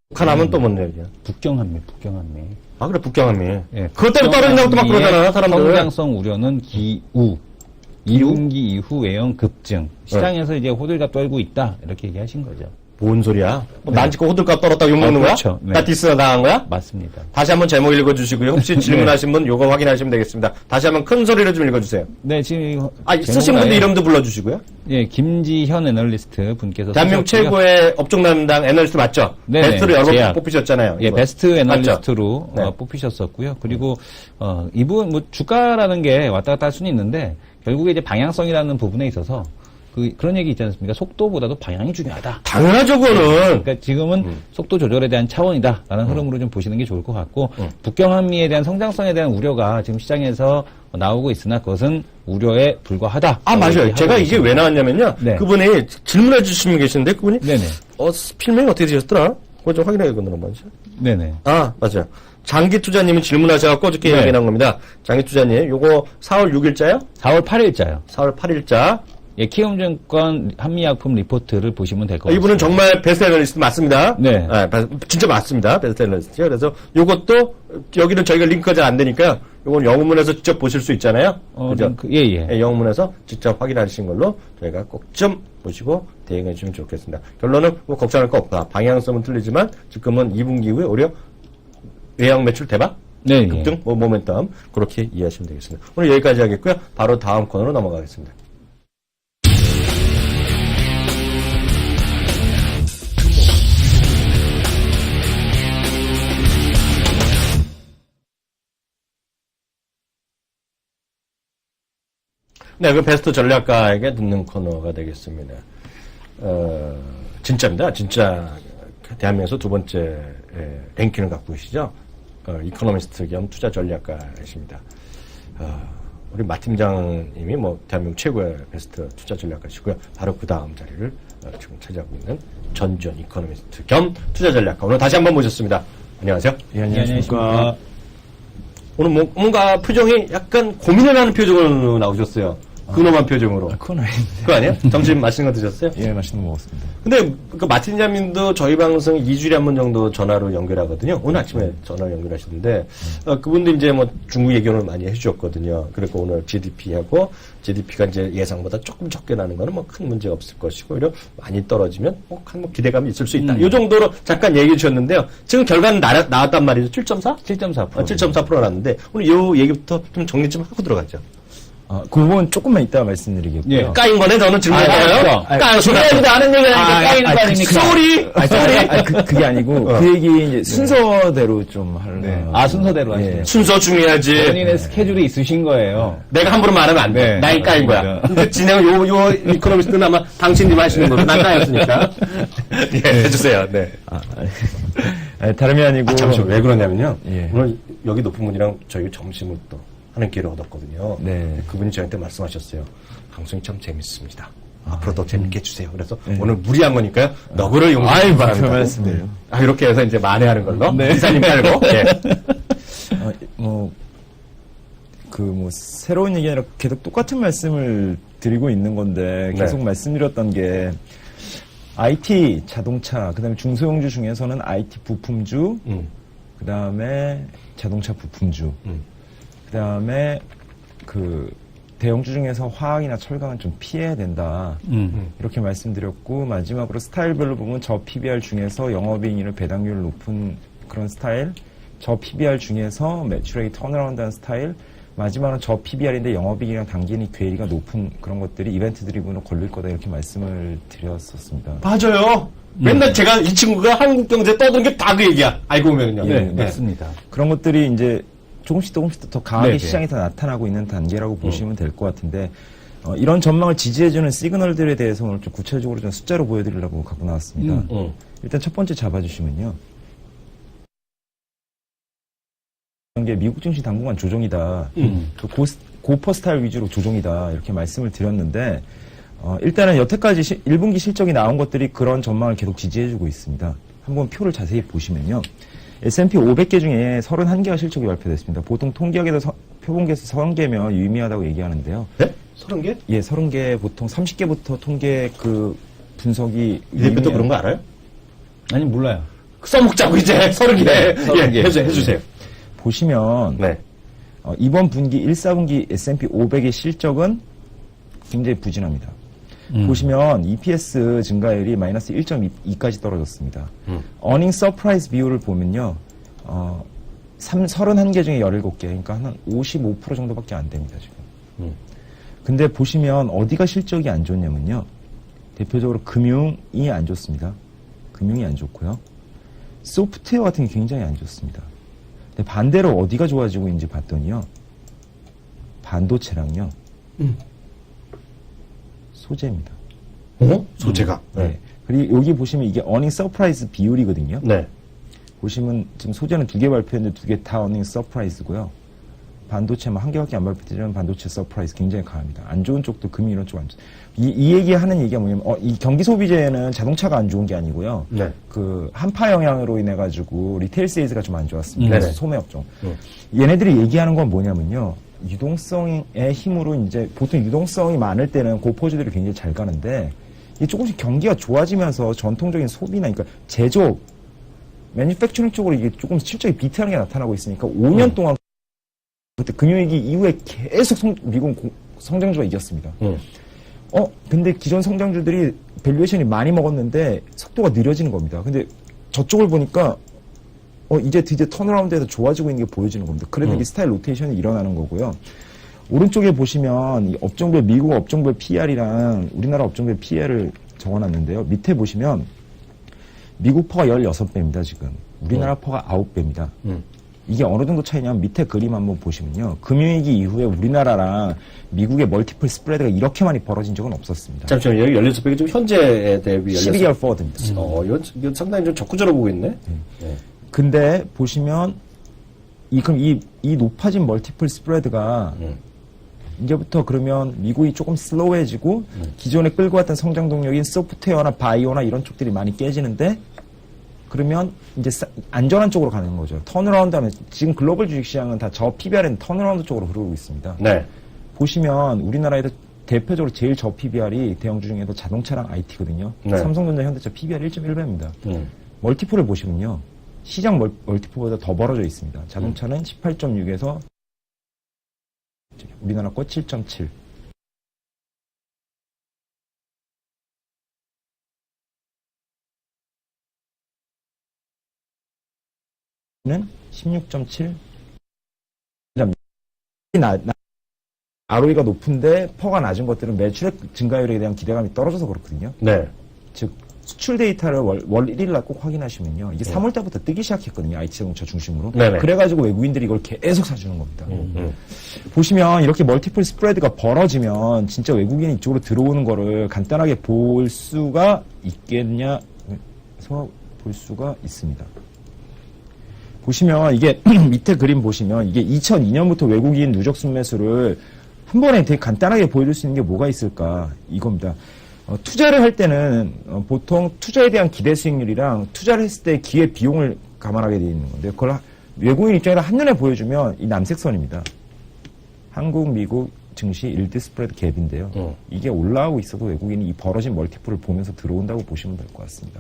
북한하면 또 뭔 얘기야? 북경한미. 아 그래 북경한미. 예, 그것 때문에 떨어진다고 또 막 그러잖아 사람들. 성장성 우려는 기우. 2분기 이후 외형 급증. 시장에서 이제 호들갑 떨고 있다. 이렇게 얘기하신 거죠. 뭔 소리야? 뭐 네. 난 지금 호들갑 떨었다고 욕먹는 거야? 그렇죠. 네. 나 디스가 당한 거야? 맞습니다. 다시 한번 제목 읽어주시고요. 혹시 질문하신 분 요거 확인하시면 되겠습니다. 다시 한번 큰 소리로 좀 읽어주세요. 네, 지금 이거 쓰신 분들 이름도 불러주시고요. 예, 김지현 애널리스트 분께서 대한민국 쓰셨고요. 최고의 업종담당 애널리스트 맞죠? 네네, 베스트로 여러 번 제약. 뽑히셨잖아요. 예, 이거. 베스트 애널리스트로 네. 뽑히셨었고요. 그리고 이분 뭐 주가라는 게 왔다 갔다 할 수는 있는데 결국에 이제 방향성이라는 부분에 있어서 그런 얘기 있지 않습니까? 속도보다도 방향이 중요하다. 당연하죠, 그거는. 그러니까 지금은 속도 조절에 대한 차원이다라는 흐름으로 좀 보시는 게 좋을 것 같고 북경한미에 대한 성장성에 대한 우려가 지금 시장에서 나오고 있으나 그것은 우려에 불과하다. 아, 맞아요. 제가 이게 왜 나왔냐면요. 네. 그분이 질문해 주신 분 계시는데 그분이 네네. 필명이 어떻게 되셨더라? 그거 좀 확인해야겠구나, 먼저. 네네. 아, 맞아요. 장기 투자님이 질문하셔갖고 어저께 네. 얘기 나온 겁니다. 장기 투자님, 요거 4월 6일자요? 4월 8일자요. 4월 8일자. 예, 키움증권 한미약품 리포트를 보시면 될 것 같습니다. 이분은 정말 베스트 애널리스트 맞습니다. 네. 진짜 맞습니다. 베스트 애널리스트요. 그래서 요것도, 여기는 저희가 링크가 잘 안 되니까, 요건 영문에서 직접 보실 수 있잖아요. 그죠? 예. 예, 영문에서 직접 확인하신 걸로 저희가 꼭 좀 보시고 대응해 주시면 좋겠습니다. 결론은 뭐 걱정할 거 없다. 방향성은 틀리지만 지금은 2분기 이후에 오히려 외형 매출 대박? 네. 급등? 뭐 모멘텀 그렇게 이해하시면 되겠습니다. 오늘 여기까지 하겠고요. 바로 다음 코너로 넘어가겠습니다. 네, 그 베스트 전략가에게 듣는 코너가 되겠습니다. 진짜입니다. 진짜 대한민국에서 두 번째 랭킹을 갖고 계시죠. 이코노미스트 겸 투자 전략가이십니다. 우리 마 팀장님이 뭐 대한민국 최고의 베스트 투자 전략가시고요. 바로 그 다음 자리를 지금 차지하고 있는 전지현 이코노미스트 겸 투자 전략가. 오늘 다시 한번 모셨습니다. 안녕하세요. 예, 안녕하십니까. 오늘 뭔가 표정이 약간 고민을 하는 표정으로 나오셨어요. 근엄한 표정으로. 그건 아닌데. 그거 아니에요? 점심 맛있는 거 드셨어요? 예, 맛있는 거 먹었습니다. 근데 그 마틴자님도 저희 방송 2주일에 한 번 정도 전화로 연결하거든요. 오늘 아침에 전화로 연결하시는데 그분도 이제 뭐 중국 얘기를 많이 해주셨거든요. 그리고 오늘 GDP하고 GDP가 이제 예상보다 조금 적게 나는 거는 뭐 큰 문제가 없을 것이고 오히려 많이 떨어지면 뭐 기대감이 있을 수 있다. 이 정도로 잠깐 얘기해 주셨는데요. 지금 결과는 나왔단 말이죠. 7.4? 7.4%. 7.4% 났는데 오늘 이 얘기부터 좀 정리 좀 하고 들어가죠. 그 부분 조금만 이따가 말씀드리겠고요. 예. 까인 거네, 저는 증명해요. 까인 중요하지도 않은 얘기가 아니니까 까이는 거 아닙니까? 소리! 그게 아니고, 그 얘기 이제 순서대로 좀 하려고. 네. 순서대로 하시네요. 순서 중요하지. 본인의 스케줄이 있으신 거예요. 내가 함부로 말하면 안 돼. 네. 나이 까인 거야. 맞습니다. 근데 진행은 요 이코노미스트는 아마 당신님 하시는 거고, 난 까였으니까. 예, 해주세요. 네. 다름이 아니고. 잠시만, 왜 그러냐면요. 예. 오늘 여기 높은 분이랑 저희 점심을 또 하는 기회를 얻었거든요. 네. 그분이 저한테 말씀하셨어요. 방송이 참 재밌습니다. 앞으로 더 재밌게 해주세요. 그래서 오늘 무리한 거니까요. 너그를 용서해 별 바랍니다. 말씀이에요. 이렇게 해서 이제 만회하는 걸로. 이사님 깔고. 예. 새로운 얘기 아니라 계속 똑같은 말씀을 드리고 있는 건데, 계속 네. 말씀드렸던 게, IT, 자동차, 그 다음에 중소형주 중에서는 IT 부품주, 그 다음에 자동차 부품주, 그 다음에 대형주 중에서 화학이나 철강은 좀 피해야 된다. 이렇게 말씀드렸고, 마지막으로 스타일별로 보면 저 PBR 중에서 영업이익률 배당률 높은 그런 스타일, 저 PBR 중에서 매출액이 턴어라운드한 스타일, 마지막은 저 PBR인데 영업이익이랑 당기니 괴리가 높은 그런 것들이 이벤트 드리븐으로 걸릴 거다 이렇게 말씀을 드렸었습니다. 맞아요. 맨날 제가 이 친구가 한국 경제 떠드는 게 다 그 얘기야. 알고 보면요. 네, 맞습니다. 그런 것들이 이제 조금씩 더 강하게 네네. 시장에 다 나타나고 있는 단계라고 보시면 될 것 같은데, 이런 전망을 지지해주는 시그널들에 대해서 오늘 좀 구체적으로 좀 숫자로 보여드리려고 갖고 나왔습니다. 일단 첫 번째 잡아주시면요. 이게 미국 증시 당분간 조정이다. 고퍼 스타일 위주로 조정이다. 이렇게 말씀을 드렸는데, 일단은 여태까지 1분기 실적이 나온 것들이 그런 전망을 계속 지지해주고 있습니다. 한번 표를 자세히 보시면요. S&P 500개 중에 31개가 실적이 발표됐습니다. 보통 통계학에서 표본계에서 30개면 유의미하다고 얘기하는데요. 네? 30개? 예, 30개, 보통 30개부터 통계 분석이. 이 대표도 그런 거 알아요? 아니, 몰라요. 써먹자고 이제 30개. 예, 해주세요. 보시면, 네. 이번 분기 1, 4분기 S&P 500의 실적은 굉장히 부진합니다. 보시면 EPS 증가율이 마이너스 1.2까지 떨어졌습니다. 어닝 서프라이즈 비율을 보면요. 31개 중에 17개, 그러니까 한 55% 정도밖에 안 됩니다, 지금. 근데 보시면 어디가 실적이 안 좋냐면요. 대표적으로 금융이 안 좋습니다. 금융이 안 좋고요. 소프트웨어 같은 게 굉장히 안 좋습니다. 근데 반대로 어디가 좋아지고 있는지 봤더니요. 반도체랑요. 소재입니다. 소재가. 네. 그리고 여기 보시면 이게 어닝 서프라이즈 비율이거든요. 네. 보시면 지금 소재는 2개 발표했는데 2개 다 어닝 서프라이즈고요. 반도체만 1개밖에 안 발표되지만 반도체 서프라이즈 굉장히 강합니다. 안 좋은 쪽도 금이 이런 쪽 안 좋. 이 얘기하는 얘기가 뭐냐면 이 경기 소비재는 자동차가 안 좋은 게 아니고요. 네. 그 한파 영향으로 인해 가지고 리테일 세일즈가 좀 안 좋았습니다. 네네. 소매업종. 얘네들이 얘기하는 건 뭐냐면요. 유동성의 힘으로 이제 보통 유동성이 많을 때는 고포주들이 굉장히 잘 가는데 이게 조금씩 경기가 좋아지면서 전통적인 소비나 그러니까 제조업, 매니팩처링 쪽으로 이게 조금 실적이 비트하는 게 나타나고 있으니까 5년 동안 그때 금융위기 이후에 계속 미국 성장주가 이겼습니다. 근데 기존 성장주들이 밸류에이션이 많이 먹었는데 속도가 느려지는 겁니다. 근데 저쪽을 보니까 이제 드디어 턴어라운드에서 좋아지고 있는 게 보여지는 겁니다. 그래서 이게 스타일 로테이션이 일어나는 거고요. 오른쪽에 보시면 이 업종별 미국 업종별 PR이랑 우리나라 업종별 PR을 적어놨는데요. 밑에 보시면 미국 퍼가 16배입니다. 지금 우리나라 퍼가 9배입니다. 이게 어느 정도 차이냐면 밑에 그림 한번 보시면요. 금융위기 이후에 우리나라랑 미국의 멀티플 스프레드가 이렇게 많이 벌어진 적은 없었습니다. 잠시만요. 여기 16배기 좀 현재에 대비 12개월 포워드입니다. 이건 상당히 좀 적극적으로 보고 있네. 네. 근데 보시면 그럼 이 높아진 멀티플 스프레드가 이제부터 그러면 미국이 조금 슬로우해지고 기존에 끌고 왔던 성장 동력인 소프트웨어나 바이오나 이런 쪽들이 많이 깨지는데 그러면 이제 안전한 쪽으로 가는 거죠. 턴어라운드 하면 지금 글로벌 주식시장은 다 저 PBR은 턴어라운드 쪽으로 흐르고 있습니다. 네. 보시면 우리나라에도 대표적으로 제일 저 PBR이 대형주 중에도 자동차랑 IT거든요. 네. 삼성전자, 현대차 PBR 1.1배입니다. 멀티플을 보시면요. 시장 멀티플보다 더 벌어져 있습니다. 자동차는 18.6에서 우리나라 거 7.7. 는 16.7. ROE가 높은데 퍼가 낮은 것들은 매출액 증가율에 대한 기대감이 떨어져서 그렇거든요. 네. 즉 수출 데이터를 월 1일 날 꼭 확인하시면요. 이게 3월 달부터 뜨기 시작했거든요. IT 자동차 중심으로. 네네. 그래가지고 외국인들이 이걸 계속 사주는 겁니다. 보시면 이렇게 멀티플 스프레드가 벌어지면 진짜 외국인이 이쪽으로 들어오는 거를 간단하게 볼 수가 있겠냐 해서 볼 수가 있습니다. 보시면 이게 밑에 그림 보시면 이게 2002년부터 외국인 누적 순매수를 한 번에 되게 간단하게 보여줄 수 있는 게 뭐가 있을까 이겁니다. 투자를 할 때는 보통 투자에 대한 기대 수익률이랑 투자를 했을 때 기회 비용을 감안하게 되어 있는 건데 그걸 외국인 입장에서 한눈에 보여주면 이 남색선입니다. 한국, 미국 증시 일드 스프레드 갭인데요. 이게 올라오고 있어도 외국인이 이 벌어진 멀티플을 보면서 들어온다고 보시면 될 것 같습니다.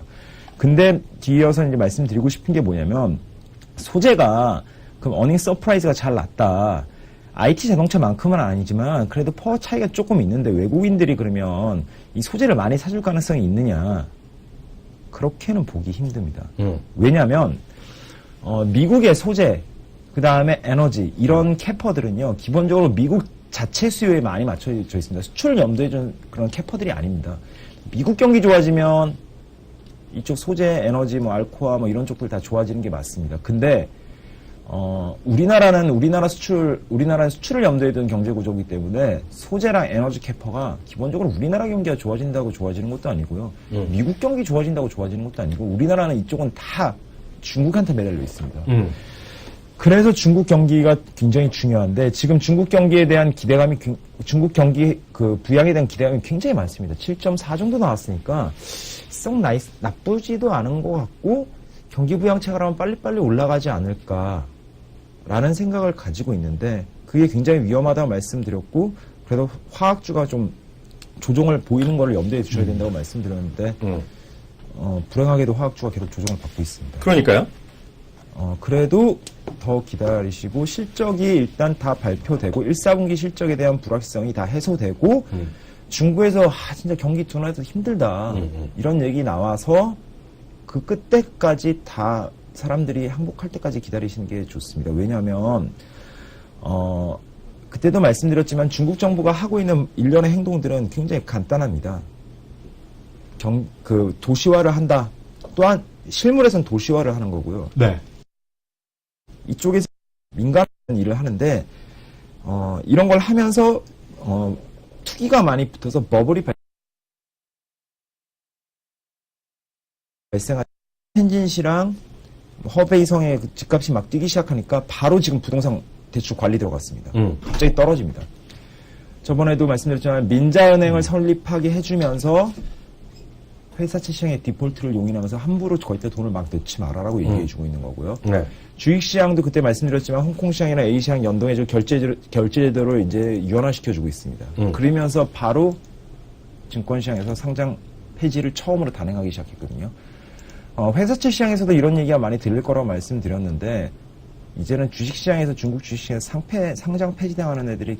근데 뒤이어서 이제 말씀드리고 싶은 게 뭐냐면 소재가 그럼 어닝 서프라이즈가 잘 났다. IT 자동차만큼은 아니지만 그래도 퍼 차이가 조금 있는데 외국인들이 그러면 이 소재를 많이 사줄 가능성이 있느냐? 그렇게는 보기 힘듭니다. 왜냐하면 미국의 소재, 그 다음에 에너지 이런 캐퍼들은요 기본적으로 미국 자체 수요에 많이 맞춰져 있습니다. 수출을 염두에 둔 그런 캐퍼들이 아닙니다. 미국 경기 좋아지면 이쪽 소재, 에너지, 뭐 알코아 뭐 이런 쪽들 다 좋아지는 게 맞습니다. 근데 우리나라는 수출을 염두에 둔 경제 구조이기 때문에 소재랑 에너지 캐퍼가 기본적으로 우리나라 경기가 좋아진다고 좋아지는 것도 아니고요. 미국 경기 좋아진다고 좋아지는 것도 아니고 우리나라는 이쪽은 다 중국한테 매달려 있습니다. 그래서 중국 경기가 굉장히 중요한데 지금 중국 경기에 대한 기대감이 중국 경기 그 부양에 대한 기대감이 굉장히 많습니다. 7.4 정도 나왔으니까 썩 나쁘지도 않은 것 같고 경기 부양책을 하면 빨리빨리 올라가지 않을까라는 생각을 가지고 있는데 그게 굉장히 위험하다고 말씀드렸고 그래도 화학주가 좀 조정을 보이는 걸 염두에 두셔야 된다고 말씀드렸는데 불행하게도 화학주가 계속 조정을 받고 있습니다. 그러니까요. 그래도 더 기다리시고 실적이 일단 다 발표되고 1, 4분기 실적에 대한 불확실성이 다 해소되고 중국에서 진짜 경기 둔화해서 힘들다 이런 얘기 나와서 그 끝때까지 다 사람들이 항복할 때까지 기다리시는 게 좋습니다. 왜냐하면 그때도 말씀드렸지만 중국 정부가 하고 있는 일련의 행동들은 굉장히 간단합니다. 도시화를 한다. 또한 실물에서는 도시화를 하는 거고요. 네. 이쪽에서 민간 일을 하는데 이런 걸 하면서 투기가 많이 붙어서 버블이 발생한 텐진시랑 허베이성의 집값이 막 뛰기 시작하니까 바로 지금 부동산 대출 관리 들어갔습니다. 갑자기 떨어집니다. 저번에도 말씀드렸지만 민자은행을 설립하게 해주면서 회사채 시장의 디폴트를 용인하면서 함부로 거기다 돈을 막 넣지 말아라고 얘기해주고 있는 거고요. 네. 주식시장도 그때 말씀드렸지만 홍콩 시장이나 A 시장 연동해서 결제제도를 이제 유연화시켜주고 있습니다. 그러면서 바로 증권시장에서 상장 폐지를 처음으로 단행하기 시작했거든요. 회사채 시장에서도 이런 얘기가 많이 들릴 거라고 말씀드렸는데 이제는 주식시장에서 중국 주식시장에서 상장 폐지당하는 애들이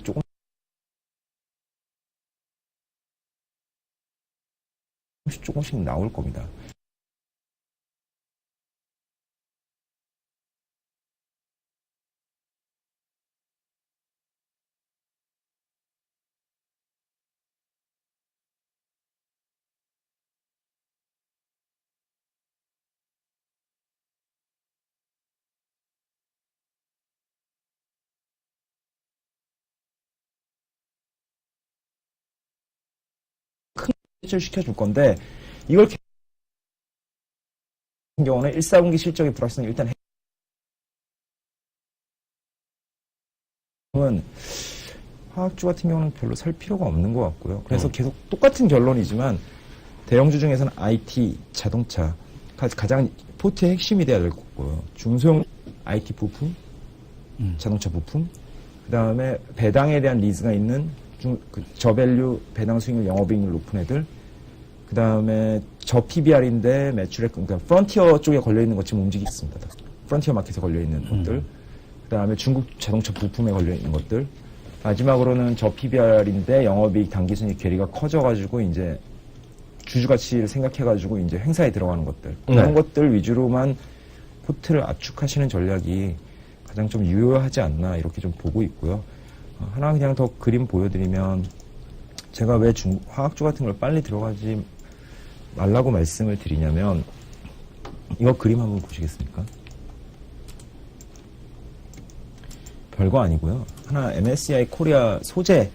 조금씩 나올 겁니다. 시켜줄 건데 이걸 같은 경우는 1, 4분기 실적의 불확실성이 일단 화학주 같은 경우는 별로 살 필요가 없는 것 같고요. 그래서 계속 똑같은 결론이지만 대형주 중에서는 IT, 자동차 가장 포트의 핵심이 돼야 될 거고요. 중소형 IT 부품, 자동차 부품, 그 다음에 배당에 대한 리즈가 있는 저밸류 배당 수익률 영업이익률 높은 애들, 그 다음에 PBR인데 매출액, 그러니까 프론티어 쪽에 걸려있는 것 지금 움직이고 있습니다. 프론티어 마켓에 걸려있는 것들, 그 다음에 중국 자동차 부품에 걸려있는 것들, 마지막으로는 PBR인데 영업이익 당기순이익 괴리가 커져가지고 이제 주주가치를 생각해가지고 이제 행사에 들어가는 것들, 그런 것들 위주로만 포트를 압축하시는 전략이 가장 좀 유효하지 않나 이렇게 좀 보고 있고요. 하나 그냥 더 그림 보여드리면 제가 왜 화학주 같은 걸 빨리 들어가지 말라고 말씀을 드리냐면 이거 그림 한번 보시겠습니까? 별거 아니고요. 하나 MSCI 코리아 소재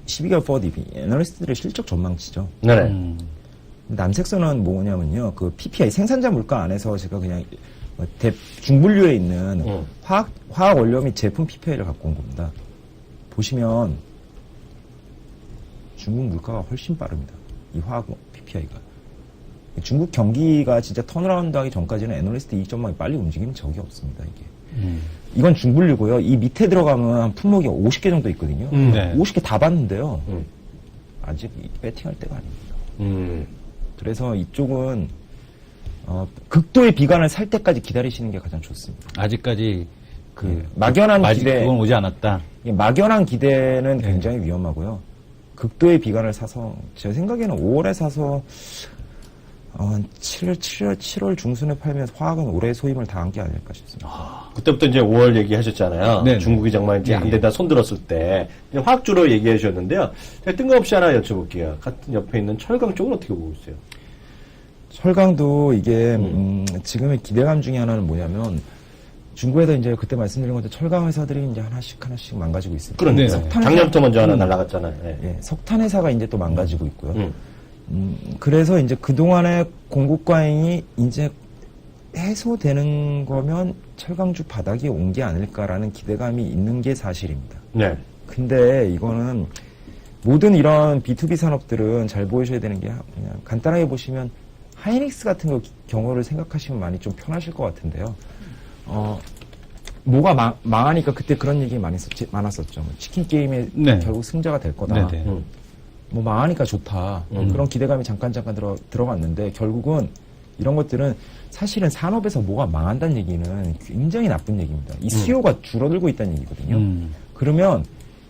12개월 포워드 애널리스트들의 실적 전망치죠. 네네. 남색선은 뭐냐면요. 그 PPI 생산자 물가 안에서 제가 그냥 중분류에 있는 화학 원료 및 제품 PPI를 갖고 온 겁니다. 보시면 중국 물가가 훨씬 빠릅니다. 이 화학 PPI가. 중국 경기가 진짜 턴어라운드 하기 전까지는 애널리스트 이익 전망이 빨리 움직이는 적이 없습니다, 이게. 이건 중분류고요. 이 밑에 들어가면 품목이 50개 정도 있거든요. 네. 50개 다 봤는데요. 아직 배팅할 때가 아닙니다. 그래서 이쪽은 극도의 비관을 살 때까지 기다리시는 게 가장 좋습니다. 아직까지 막연한 아직 기대, 그건 오지 않았다. 막연한 기대는 굉장히 위험하고요. 극도의 비관을 사서 제 생각에는 5월에 사서 7월 중순에 팔면 화학은 올해 소임을 당한 게 아닐까 싶습니다. 그때부터 이제 5월 얘기하셨잖아요. 네네. 중국이 정말 이제 안 된다 손들었을 때 이제 화학주로 얘기해 주셨는데요. 제가 뜬금없이 하나 여쭤볼게요. 같은 옆에 있는 철강 쪽은 어떻게 보고 있어요? 철강도 이게 지금의 기대감 중에 하나는 뭐냐면 중국에도 이제 그때 말씀드린 것처럼 철강 회사들이 이제 하나씩 망가지고 있습니다. 그런데 네네. 작년부터 먼저 하나 날아갔잖아요. 네. 예, 석탄 회사가 이제 또 망가지고 있고요. 그래서 이제 그동안의 공급 과잉이 이제 해소되는 거면 철강주 바닥이 온 게 아닐까라는 기대감이 있는 게 사실입니다. 네. 근데 이거는 모든 이런 B2B 산업들은 잘 보셔야 되는 게 그냥 간단하게 보시면 하이닉스 같은 경우를 생각하시면 많이 좀 편하실 것 같은데요. 뭐가 망하니까 그때 그런 얘기 많았었죠. 뭐 치킨 게임에 네. 결국 승자가 될 거다. 네네. 뭐 망하니까 좋다. 그런 기대감이 잠깐 들어갔는데 결국은 이런 것들은 사실은 산업에서 뭐가 망한다는 얘기는 굉장히 나쁜 얘기입니다. 이 수요가 줄어들고 있다는 얘기거든요. 그러면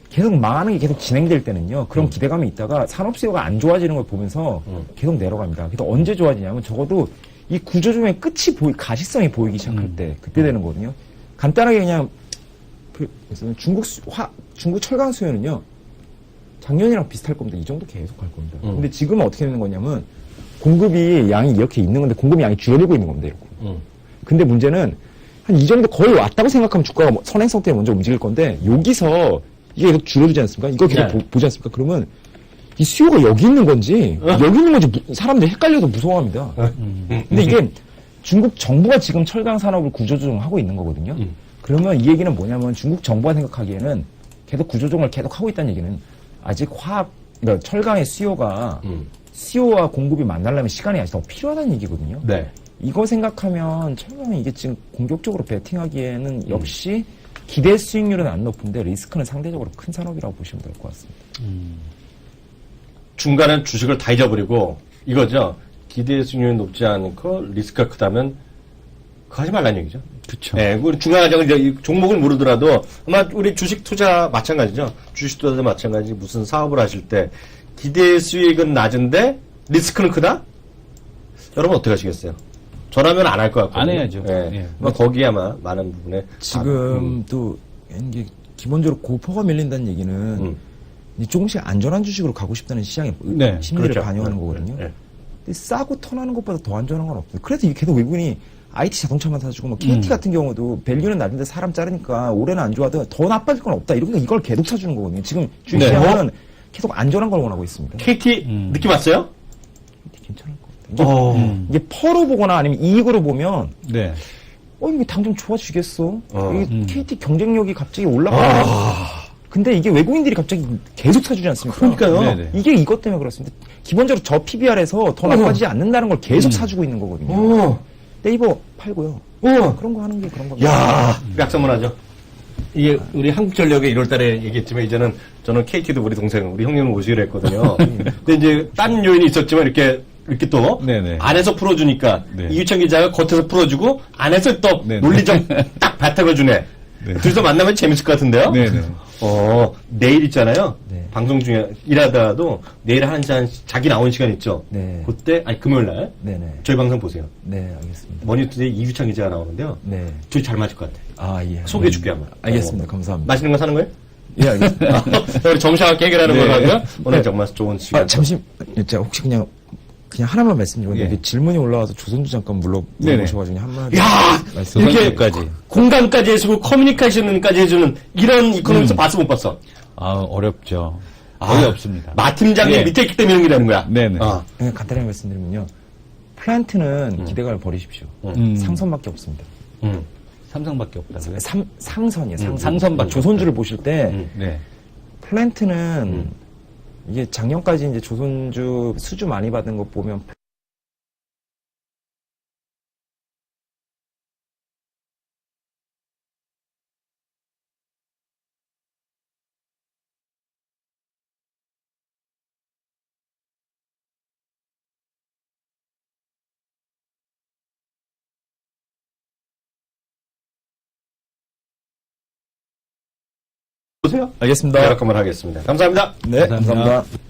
계속 망하는 게 계속 진행될 때는요. 그런 기대감이 있다가 산업 수요가 안 좋아지는 걸 보면서 계속 내려갑니다. 그래서 언제 좋아지냐면 적어도 이 구조조정의 끝이 가시성이 보이기 시작할 때 그때 되는 거거든요. 간단하게 그냥 중국 철강 수요는요. 작년이랑 비슷할 겁니다. 이 정도 계속 갈 겁니다. 근데 지금은 어떻게 되는 거냐면 공급이 양이 이렇게 있는 건데 공급이 양이 줄어들고 있는 겁니다. 이렇게. 근데 문제는 한 이 정도 거의 왔다고 생각하면 주가가 선행성 때문에 먼저 움직일 건데 여기서 이게 계속 줄어들지 않습니까? 이거 계속 네. 보지 않습니까? 그러면 이 수요가 여기 있는 건지 여기 있는 건지 사람들이 헷갈려서 무서워합니다. 근데 이게 중국 정부가 지금 철강 산업을 구조조정하고 있는 거거든요. 그러면 이 얘기는 뭐냐면 중국 정부가 생각하기에는 계속 구조조정을 계속 하고 있다는 얘기는 아직 그러니까 철강의 수요가 수요와 공급이 만나려면 시간이 아직 더 필요하다는 얘기거든요. 네. 이거 생각하면 철강은 이게 지금 공격적으로 베팅하기에는 역시 기대 수익률은 안 높은데 리스크는 상대적으로 큰 산업이라고 보시면 될 것 같습니다. 중간에 주식을 다 잊어버리고 이거죠. 기대 수익률이 높지 않고 리스크가 크다면 그거 하지 말라는 얘기죠. 그렇죠. 네, 우리 중간에 이제 종목을 모르더라도 아마 우리 주식 투자 마찬가지죠. 주식 투자도 마찬가지. 무슨 사업을 하실 때 기대 수익은 낮은데 리스크는 크다? 여러분 어떻게 하시겠어요? 저라면 안 할 것 같거든요. 안 해야죠. 네. 예. 아마 거기에 아마 많은 부분에 지금 또 이게 기본적으로 고퍼가 밀린다는 얘기는 이제 조금씩 안전한 주식으로 가고 싶다는 시장의 네, 심리를 그렇죠. 반영하는 네, 거거든요. 네. 근데 싸고 턴하는 것보다 더 안전한 건 없어요. 그래서 이게 계속 외국인이 IT 자동차만 사주고 뭐 KT 같은 경우도 밸류는 낮은데 사람 자르니까 올해는 안 좋아도 더 나빠질 건 없다. 이러니까 이걸 계속 사주는 거거든요. 지금 주식시장은 계속 안전한 걸 원하고 있습니다. KT 느낌 왔어요? 괜찮을 것 같아요. 이게 퍼로 보거나 아니면 이익으로 보면 네. 이게 당장 좋아지겠어. 이게 KT 경쟁력이 갑자기 올라가. 근데 이게 외국인들이 갑자기 계속 사주지 않습니까? 그러니까요. 네네. 이게 이것 때문에 그렇습니다. 기본적으로 저 PBR에서 더 나빠지지 않는다는 걸 계속 사주고 있는 거거든요. 네이버 팔고요. 그런 거 하는 게 그런 겁니다. 야, 약선문하죠. 이게 우리 한국전력에 1월달에 얘기했지만 이제는 저는 KT도 우리 동생, 우리 형님을 모시기로 했거든요. 근데 이제 다른 요인이 있었지만 이렇게 또 네네. 안에서 풀어주니까 네. 이유찬 기자가 겉에서 풀어주고 안에서 또 네네. 논리적 딱 바탕을 주네. 네. 둘이서 만나면 재밌을 것 같은데요? 네네. 내일 있잖아요. 네. 방송 중에 일하다가도 내일 한 시간 자기 나온 시간 있죠. 네. 그때 금요일 날 네네. 저희 방송 보세요. 네, 알겠습니다. 머니투데이 이유찬 기자가 나오는데요. 네. 둘이 잘 맞을 것 같아. 아, 예. 소개해줄게 한번. 알겠습니다. 감사합니다. 맛있는 거 사는 거예요? 예, 알겠습니다. 우리 정상하게 해결하는 네. 걸로 하고요. 오늘 네. 정말 좋은 시간. 제가 혹시 그냥 하나만 말씀드리면 예. 이게 질문이 올라와서 조선주 잠깐 네네. 물어보셔가지고 한마디 야! 말씀. 이렇게 조선주까지. 공감까지 해주고 커뮤니케이션까지 해주는 이런 이코노미스트 봤어 못 봤어? 아, 어렵죠. 거의 없습니다. 마 팀장님 예. 밑에 있기 때문에 이런 게 되는 거야. 네네. 그냥 간단하게 말씀드리면요. 플랜트는 기대감을 버리십시오. 상선밖에 없습니다. 삼성밖에 없다고요? 상선이에요. 상선. 상선밖에 조선주를 보실 때 네. 플랜트는 이게 작년까지 이제 조선주 수주 많이 받은 거 보면 보세요. 알겠습니다. 여러 건만 하겠습니다. 감사합니다. 네, 감사합니다. 감사합니다.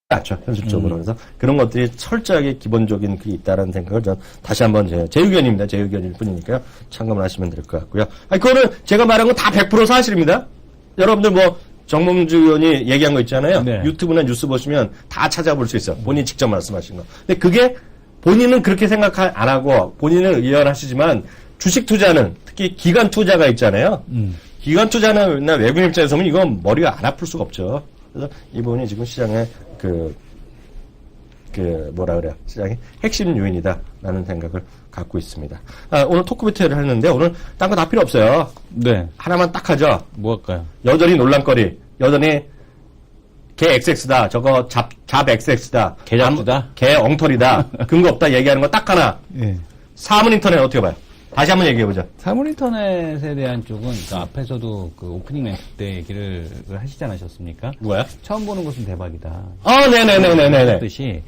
않죠, 현실적으로. 그래서 그런 것들이 철저하게 기본적인 게 있다라는 생각을 전 다시 한번 제 의견입니다. 제 의견일 뿐이니까요. 참고만 하시면 될 것 같고요. 아니, 그거는 제가 말한 건 다 100% 사실입니다. 여러분들 뭐, 정몽주 의원이 얘기한 거 있잖아요. 네. 유튜브나 뉴스 보시면 다 찾아볼 수 있어요. 본인이 직접 말씀하신 거. 근데 그게 본인은 그렇게 생각 안 하고 본인은 의연하시지만 주식 투자는 특히 기관 투자가 있잖아요. 기관 투자나 외국인 입장에서 보면 이건 머리가 안 아플 수가 없죠. 그래서 이분이 지금 시장의 뭐라 그래요. 시장의 핵심 요인이다라는 생각을 갖고 있습니다. 오늘 토크비트를 했는데 오늘 딴 거 다 필요 없어요. 네. 하나만 딱 하죠. 뭐 할까요? 여전히 논란거리. 여전히 개 XX다. 저거 잡 XX다. 개 잡주다? 개 엉터리다. 근거 없다 얘기하는 거 딱 하나. 예. 사문인터넷 어떻게 봐요? 다시 한번 얘기해보죠. 사물인터넷에 대한 쪽은 그 앞에서도 그 오프닝 멘트 때 얘기를 하시지 않으셨습니까? 누가요? 처음 보는 것은 대박이다. 네네네네네. 하듯이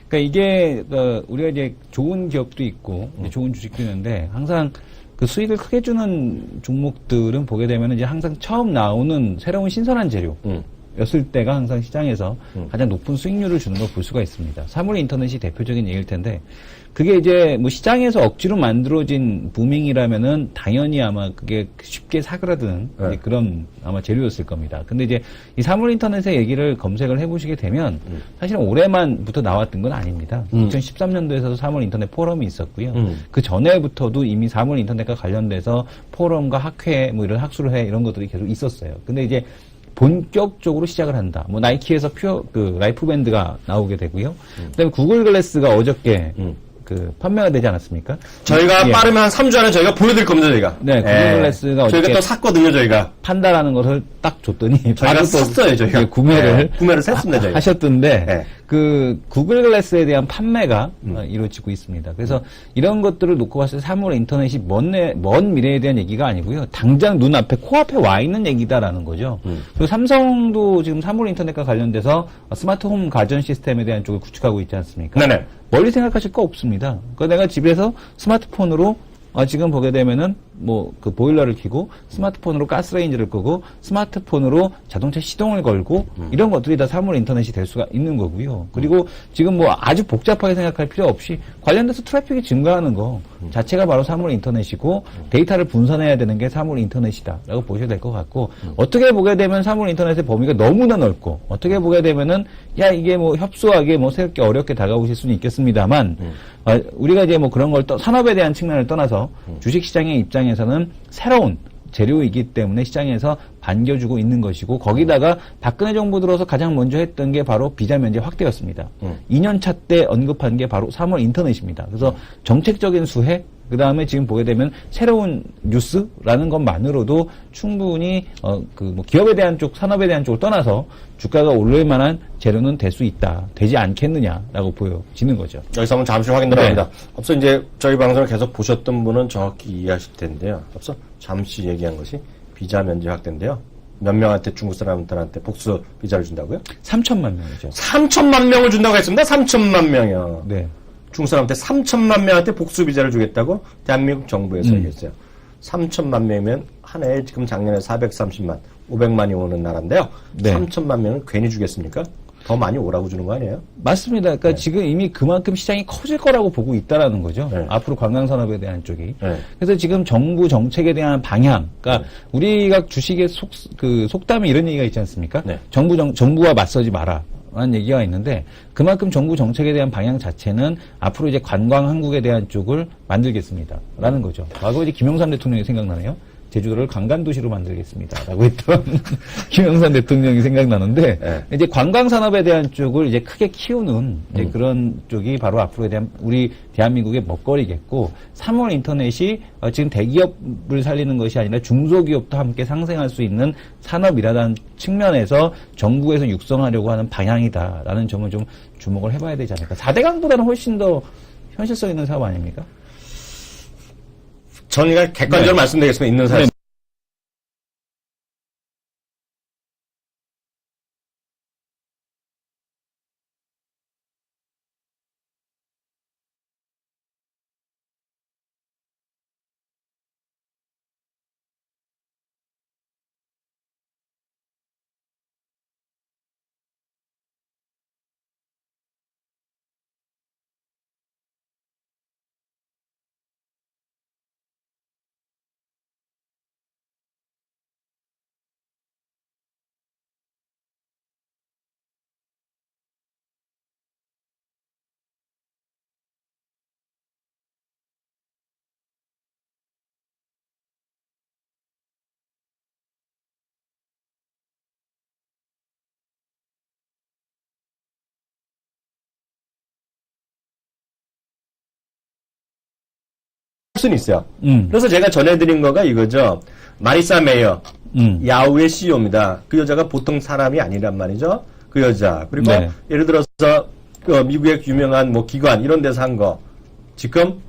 그러니까 이게 우리가 이제 좋은 기업도 있고 이제 좋은 주식도 있는데 항상 그 수익을 크게 주는 종목들은 보게 되면 이제 항상 처음 나오는 새로운 신선한 재료였을 때가 항상 시장에서 가장 높은 수익률을 주는 걸 볼 수가 있습니다. 사물인터넷이 대표적인 예일 텐데 그게 이제 뭐 시장에서 억지로 만들어진 부밍이라면은 당연히 아마 그게 쉽게 사그라드는 네. 그런 아마 재료였을 겁니다. 근데 이제 이 사물인터넷의 얘기를 검색을 해보시게 되면 사실은 올해만부터 나왔던 건 아닙니다. 2013년도에서도 사물인터넷 포럼이 있었고요. 그 전에부터도 이미 사물인터넷과 관련돼서 포럼과 학회 뭐 이런 학술회 이런 것들이 계속 있었어요. 근데 이제 본격적으로 시작을 한다. 뭐 나이키에서 라이프 밴드가 나오게 되고요. 그다음에 구글 글래스가 어저께 판매가 되지 않았습니까? 저희가 예. 빠르면 한 3주 안에 저희가 보여드릴 겁니다, 저희가. 네, 구글 글래스가 저희가 어저께 또 샀거든요, 저희가. 판다라는 것을 딱 줬더니 저희가 바로 또 샀어요, 저희가. 예, 구매를 구매를 샀습니다, 저희가. 하셨던데 네. 그 구글 글래스에 대한 판매가 이루어지고 있습니다. 그래서 이런 것들을 놓고 봤을 때 사물 인터넷이 먼 미래에 대한 얘기가 아니고요. 당장 눈앞에 코앞에 와 있는 얘기다라는 거죠. 그리고 삼성도 지금 사물 인터넷과 관련돼서 스마트홈 가전 시스템에 대한 쪽을 구축하고 있지 않습니까? 네네. 멀리 생각하실 거 없습니다. 그러니까 내가 집에서 스마트폰으로 지금 보게 되면은 그 보일러를 켜고 스마트폰으로 가스레인지를 끄고 스마트폰으로 자동차 시동을 걸고 이런 것들이 다 사물 인터넷이 될 수가 있는 거고요. 그리고 지금 아주 복잡하게 생각할 필요 없이 관련돼서 트래픽이 증가하는 거 자체가 바로 사물 인터넷이고 데이터를 분산해야 되는 게 사물 인터넷이다라고 보셔야 될 것 같고 어떻게 보게 되면 사물 인터넷의 범위가 너무나 넓고 어떻게 보게 되면은 이게 협소하게 새롭게 어렵게 다가오실 수는 있겠습니다만 우리가 이제 그런 걸 산업에 대한 측면을 떠나서 주식시장의 입장에서는 새로운 재료이기 때문에 시장에서 반겨주고 있는 것이고 거기다가 박근혜 정부 들어서 가장 먼저 했던 게 바로 비자 면제 확대였습니다. 2년차 때 언급한 게 바로 3월 인터넷입니다. 그래서 정책적인 수혜 그 다음에 지금 보게 되면 새로운 뉴스라는 것만으로도 충분히 기업에 대한 쪽, 산업에 대한 쪽을 떠나서 주가가 오를 만한 재료는 될 수 있다, 되지 않겠느냐라고 보여지는 거죠. 여기서 한번 잠시 확인 들어갑니다. 앞서 이제 저희 방송을 계속 보셨던 분은 정확히 이해하실 텐데요. 앞서 잠시 얘기한 것이 비자 면제 확대인데요. 몇 명한테 중국 사람들한테 복수 비자를 준다고요? 3천만 명이죠. 3천만 명을 준다고 했습니다. 3천만 명이요. 네. 중국 사람한테 3천만 명한테 복수 비자를 주겠다고 대한민국 정부에서 얘기했어요. 3천만 명이면 한 해에 지금 작년에 430만, 500만이 오는 나라인데요. 네. 3천만 명은 괜히 주겠습니까? 더 많이 오라고 주는 거 아니에요? 맞습니다. 그러니까 지금 이미 그만큼 시장이 커질 거라고 보고 있다라는 거죠. 네. 앞으로 관광산업에 대한 쪽이. 네. 그래서 지금 정부 정책에 대한 방향, 그러니까 우리가 주식의 속담에 이런 얘기가 있지 않습니까? 네. 정부와 맞서지 마라. 라는 얘기가 있는데 그만큼 정부 정책에 대한 방향 자체는 앞으로 이제 관광 한국에 대한 쪽을 만들겠습니다. 라는 거죠. 과거 이제 김영삼 대통령이 생각나네요. 제주도를 관광도시로 만들겠습니다. 라고 했던 김영삼 대통령이 생각나는데, 네. 이제 관광산업에 대한 쪽을 이제 크게 키우는 이제 그런 쪽이 바로 앞으로에 대한 우리 대한민국의 먹거리겠고, 3월 인터넷이 지금 대기업을 살리는 것이 아니라 중소기업도 함께 상생할 수 있는 산업이라는 측면에서 정부에서 육성하려고 하는 방향이다라는 점을 좀 주목을 해봐야 되지 않을까. 4대강보다는 훨씬 더 현실성 있는 사업 아닙니까? 저희가 객관적으로 말씀드리겠습니다. 있는 사실. 수는 있어요. 그래서 제가 전해드린 거가 이거죠. 마리사 메이어, 야후의 CEO입니다. 그 여자가 보통 사람이 아니란 말이죠. 그 여자. 그리고 네. 예를 들어서 그 미국의 유명한 뭐 기관 이런 데서 한 거 지금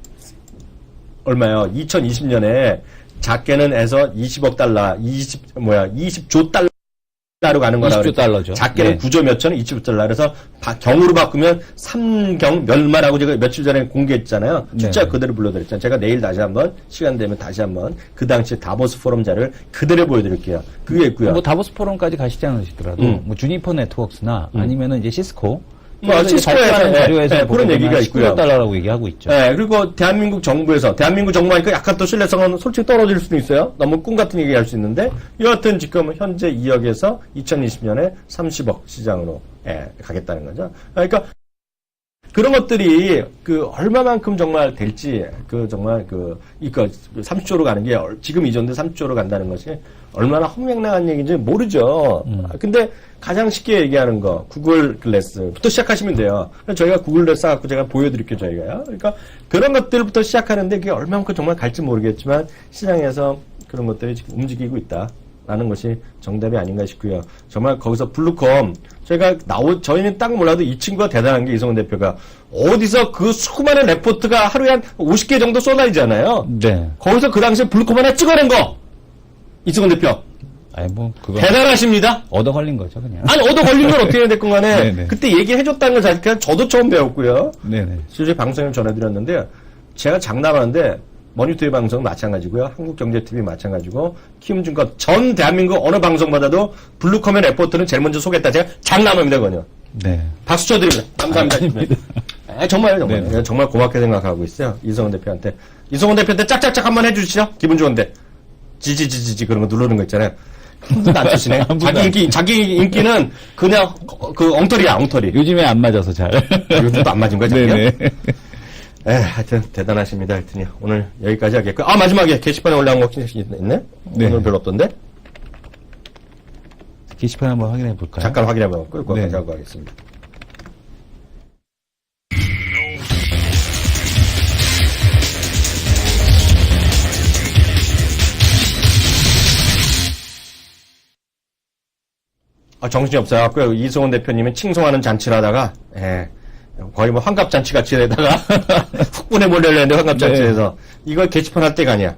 얼마요? 2020년에 작게는 해서 20억 달러, 20조 달러로 가는 거라 20조 달러죠. 작게는 네. 9조 몇 천은 20조 달러. 그래서 경으로 바꾸면 삼경 멸마라고 제가 며칠 전에 공개했잖아요. 숫자 네. 그대로 불러드렸잖아요. 제가 내일 다시 한번 시간 되면 다시 한번 그 당시 다보스 포럼 자를 그대로 보여드릴게요. 그게 있고요. 뭐 다보스 포럼까지 가시지 않으시더라도 뭐 주니퍼 네트워크스나 아니면은 이제 시스코 시스코에서 발표하는 자료에서 그런 보게 얘기가 되면 있고요. 19조 달러라고 얘기하고 있죠. 네, 그리고 대한민국 정부 하니까 약간 또 신뢰성은 솔직히 떨어질 수도 있어요. 너무 꿈 같은 얘기 할 수 있는데, 여하튼 지금 현재 2억에서 2020년에 30억 시장으로, 가겠다는 거죠. 그러니까, 그런 것들이, 얼마만큼 정말 될지, 정말 30조로 가는 게, 지금 이 정도 30조로 간다는 것이 얼마나 험맹랑한 얘기인지 모르죠. 근데 가장 쉽게 얘기하는 거, 구글 글래스부터 시작하시면 돼요. 저희가 구글 글래스 갖고 제가 보여드릴게요, 저희가요. 그러니까 그런 것들부터 시작하는데 그게 얼마만큼 정말 갈지 모르겠지만 시장에서 그런 것들이 지금 움직이고 있다라는 것이 정답이 아닌가 싶고요. 정말 거기서 블루컴, 저희는 딱 몰라도 이 친구가 대단한 게 이성훈 대표가 어디서 그 수많은 레포트가 하루에 한 50개 정도 쏟아지잖아요. 네. 거기서 그 당시에 블루컴 하나 찍어낸 거! 이성훈 대표. 아니, 뭐, 그거. 대단하십니다. 얻어 걸린 거죠, 그냥. 아니, 얻어 걸린 건 어떻게 해야 됐건 간에, 네네. 그때 얘기해줬다는 걸 자체가 저도 처음 배웠고요. 네네. 실제 방송을 전해드렸는데, 제가 장담하는데, 머니투의 방송 마찬가지고요. 한국경제TV 마찬가지고, 키움증권 전 대한민국 어느 방송보다도 블루컴의 레포트는 제일 먼저 소개했다. 제가 장담합니다, 그거요. 네. 박수 쳐드립니다. 감사합니다. 정말요, 정말. 네네. 정말 고맙게 생각하고 있어요. 이성훈 대표한테. 이성훈 대표한테 짝짝짝 한번 해주시죠. 기분 좋은데. 지지지지지 그런 거 누르는 거 있잖아요. 한 분도 안 치시네. 자기 인기는 그냥 엉터리야, 엉터리. 요즘에 안 맞아서 잘. 요즘도 안 맞은 거야, 자기야? 네네. 하여튼 대단하십니다. 하여튼요. 오늘 여기까지 하겠고요. 마지막에 게시판에 올라온 거 있네? 네. 오늘 별로 없던데? 게시판 한번 확인해 볼까요? 잠깐 확인해보고 끌고 네. 가자고 하겠습니다. 정신이 없어갖고요. 이승훈 대표님은 칭송하는 잔치를 하다가, 거의 뭐 환갑잔치 같이 해다가 훅 보내보려고 했는데 환갑잔치에서 이걸 게시판 할 때가 아니야.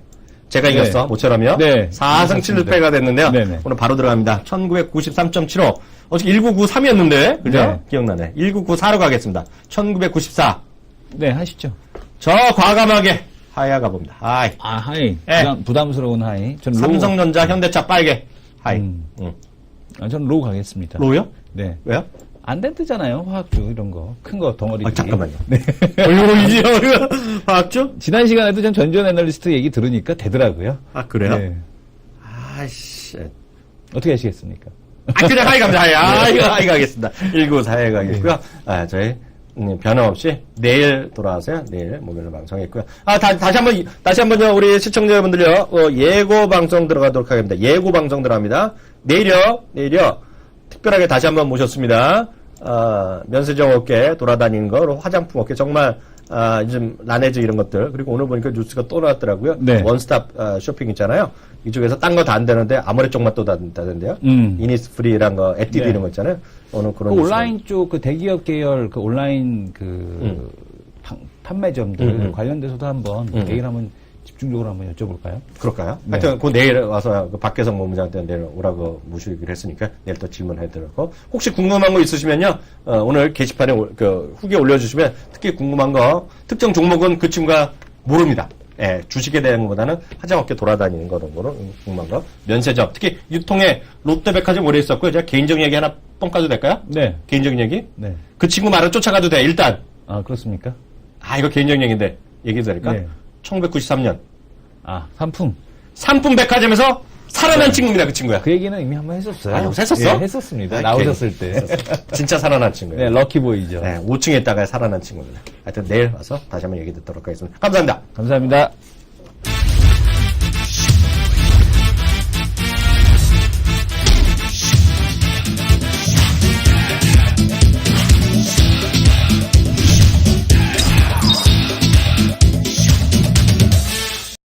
제가 네. 이겼어. 모처럼요. 네. 4승 7패가 됐는데요. 네네. 오늘 바로 들어갑니다. 1993.75. 어저께 1993이었는데, 그죠? 네. 기억나네. 1994로 가겠습니다. 1994. 네, 하시죠. 저 과감하게 하이야 가봅니다. 하이. 아, 하이. 네. 부담스러운 하이. 전 로우. 삼성전자, 현대차 빨개. 하이. 전 로우 가겠습니다. 로우요? 네. 왜요? 안 된대잖아요, 화학주, 이런 거. 큰 거, 덩어리. 잠깐만요. 네. 이지요 화학주? 지난 시간에도 전 전지현 애널리스트 얘기 들으니까 되더라고요. 아, 그래요? 네. 아이씨. 어떻게 하시겠습니까? 그래, 하이 갑니다. 하이 가겠습니다. 1994에 가겠고요. 저희, 변함없이 내일 돌아와서요. 내일 목요일로 방송했고요. 다시 한번요, 우리 시청자 여러분들요, 예고 방송 들어가도록 하겠습니다. 예고 방송 들어갑니다. 내일요, 특별하게 다시 한번 모셨습니다. 면세점 업계 돌아다니는 거, 화장품 업계, 정말, 요즘 라네즈 이런 것들, 그리고 오늘 보니까 뉴스가 또 나왔더라고요. 네. 원스톱 쇼핑 있잖아요. 이쪽에서 딴 거 다 안 되는데, 아모레 쪽만 또 다된대요. 이니스프리란 거, 에뛰드 네. 이런 거 있잖아요. 오늘 그런. 그 뉴스가. 온라인 쪽, 그 대기업 계열, 그 온라인 판매점들 관련돼서도 한번 내일 한번 집중적으로 한번 여쭤볼까요? 그럴까요? 네. 하여튼, 그 내일 와서 그 박계성 본부장한테 내일 오라고 모시기로 했으니까 내일 또 질문해드리고. 혹시 궁금한 거 있으시면요, 오늘 게시판에 후기에 올려주시면 특히 궁금한 거, 특정 종목은 그 친구가 모릅니다. 주식에 대한 것보다는 화장업계 돌아다니는 거는 궁금한 거. 면세점. 특히 유통에 롯데백화점 오래 있었고요. 제가 개인적인 얘기 하나 뻥 까도 될까요? 네. 개인적인 얘기? 네. 그 친구 말을 쫓아가도 돼, 일단. 아, 그렇습니까? 이거 개인적인 얘기인데, 얘기해도 될까? 네. 1993년. 상품. 삼풍백화점에서 살아난 친구입니다, 그 친구야. 그 얘기는 이미 한번 했었어요. 여기서 했었어? 네, 했었습니다. 나오셨을 때. 진짜 살아난 친구예요. 네, 럭키보이죠. 네, 5층에 있다가 살아난 친구입니다. 하여튼 내일 와서 다시 한번 얘기 듣도록 하겠습니다. 감사합니다. 감사합니다.